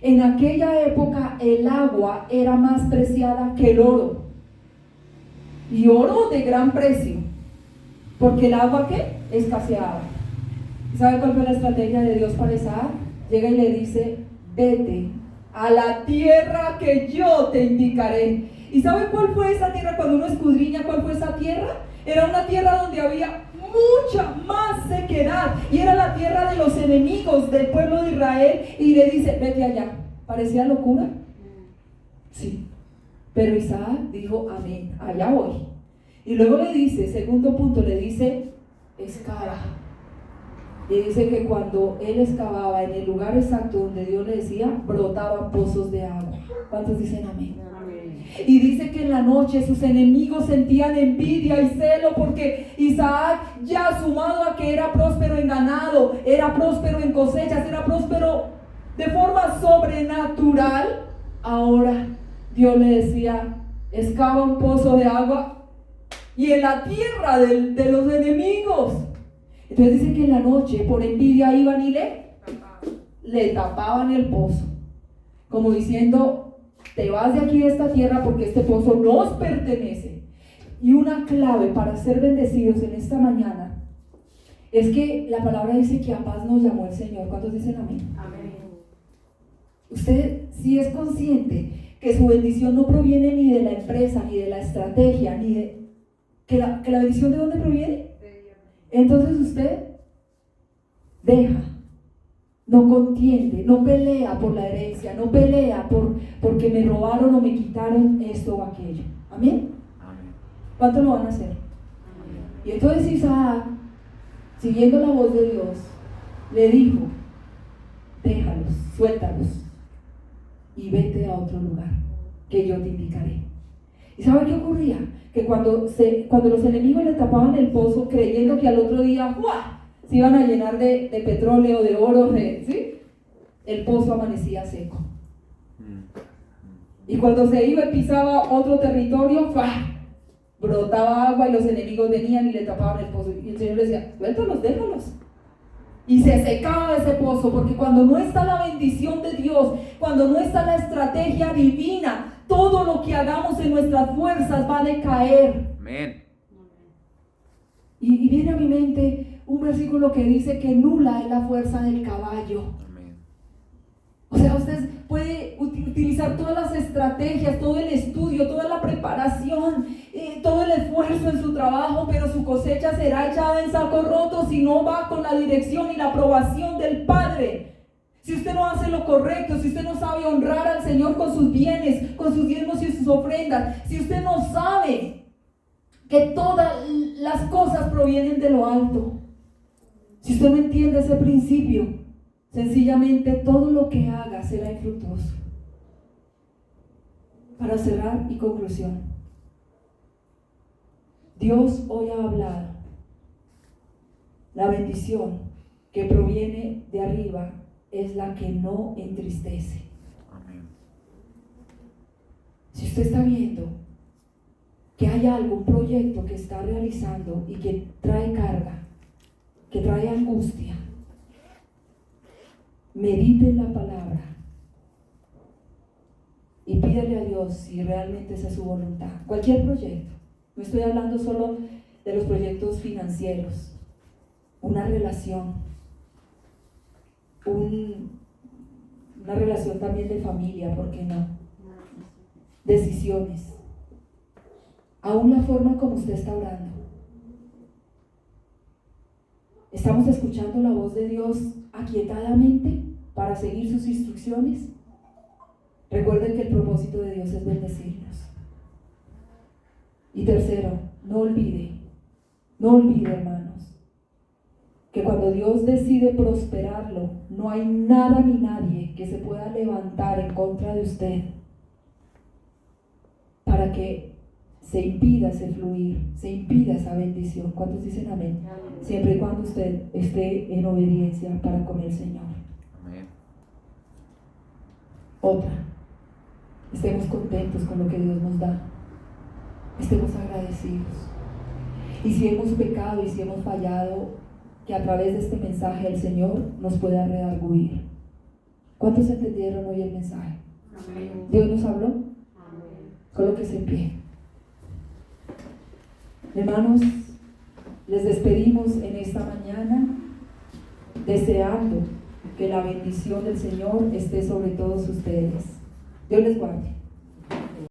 En aquella época el agua era más preciada que el oro. Y oro de gran precio. Porque el agua, ¿qué? Escaseaba. ¿Sabe cuál fue la estrategia de Dios para Isaac? Llega y le dice: vete a la tierra que yo te indicaré. ¿Y sabe cuál fue esa tierra? Cuando uno escudriña cuál fue esa tierra, era una tierra donde había mucha más sequedad, y era la tierra de los enemigos del pueblo de Israel, y le dice: vete allá. ¿Parecía locura? Sí, pero Isaac dijo: amén, allá voy. Y luego le dice, segundo punto, le dice: excava. Y dice que cuando él excavaba en el lugar exacto donde Dios le decía, brotaban pozos de agua. ¿Cuántos dicen amén? Amén. Y dice que en la noche sus enemigos sentían envidia y celo porque Isaac, ya sumado a que era próspero en ganado, era próspero en cosechas, era próspero de forma sobrenatural, ahora Dios le decía: excava un pozo de agua y en la tierra de los enemigos. Entonces dice que en la noche por envidia iban y le tapaban el pozo, como diciendo: te vas de aquí de esta tierra porque este pozo nos pertenece. Y una clave para ser bendecidos en esta mañana es que la palabra dice que a paz nos llamó el Señor. ¿Cuántos dicen amén? Amén. Usted, si es consciente que su bendición no proviene ni de la empresa, ni de la estrategia, ni de que la bendición, ¿de dónde proviene? Entonces usted deja, no contiende, no pelea por la herencia, no pelea porque me robaron o me quitaron esto o aquello. ¿Amén? Amén. ¿Cuánto lo van a hacer? Y entonces Isaac, siguiendo la voz de Dios, le dijo: déjalos, suéltalos y vete a otro lugar que yo te indicaré. ¿Y sabe qué ocurría? Que cuando los enemigos le tapaban el pozo creyendo que al otro día ¡buah!, se iban a llenar de petróleo, de oro, ¿sí?, el pozo amanecía seco. Y cuando se iba y pisaba otro territorio, ¡buah!, brotaba agua y los enemigos venían y le tapaban el pozo. Y el Señor le decía: suéltalos, déjalos. Y se secaba ese pozo, porque cuando no está la bendición de Dios, cuando no está la estrategia divina, todo lo que hagamos en nuestras fuerzas va a decaer. Amén. Y viene a mi mente un versículo que dice que nula es la fuerza del caballo. Amén. O sea, usted puede utilizar todas las estrategias, todo el estudio, toda la preparación, todo el esfuerzo en su trabajo, pero su cosecha será echada en saco roto si no va con la dirección y la aprobación del Padre. Si usted no hace lo correcto, si usted no sabe honrar al Señor con sus bienes, con sus diezmos y sus ofrendas, si usted no sabe que todas las cosas provienen de lo alto, si usted no entiende ese principio, sencillamente todo lo que haga será infructuoso. Para cerrar y conclusión, Dios hoy ha hablado. La bendición que proviene de arriba es la que no entristece. Amén. Si usted está viendo que hay algún proyecto que está realizando y que trae carga, que trae angustia, medite en la palabra y pídele a Dios si realmente esa es su voluntad. Cualquier proyecto, no estoy hablando solo de los proyectos financieros, una relación, una relación también de familia, ¿por qué no? Decisiones. Aún la forma como usted está orando. ¿Estamos escuchando la voz de Dios aquietadamente para seguir sus instrucciones? Recuerden que el propósito de Dios es bendecirnos. Y tercero, no olvide, hermanos, que cuando Dios decide prosperarlo, no hay nada ni nadie que se pueda levantar en contra de usted para que se impida ese fluir, se impida esa bendición. ¿Cuántos dicen amén? Amén. Siempre y cuando usted esté en obediencia para con el Señor. Amén. Otra, estemos contentos con lo que Dios nos da, estemos agradecidos. Y si hemos pecado y si hemos fallado, que a través de este mensaje el Señor nos pueda redarguir. ¿Cuántos entendieron hoy el mensaje? Amén. ¿Dios nos habló? Amén. Colóquese en pie. Hermanos, les despedimos en esta mañana deseando que la bendición del Señor esté sobre todos ustedes. Dios les guarde.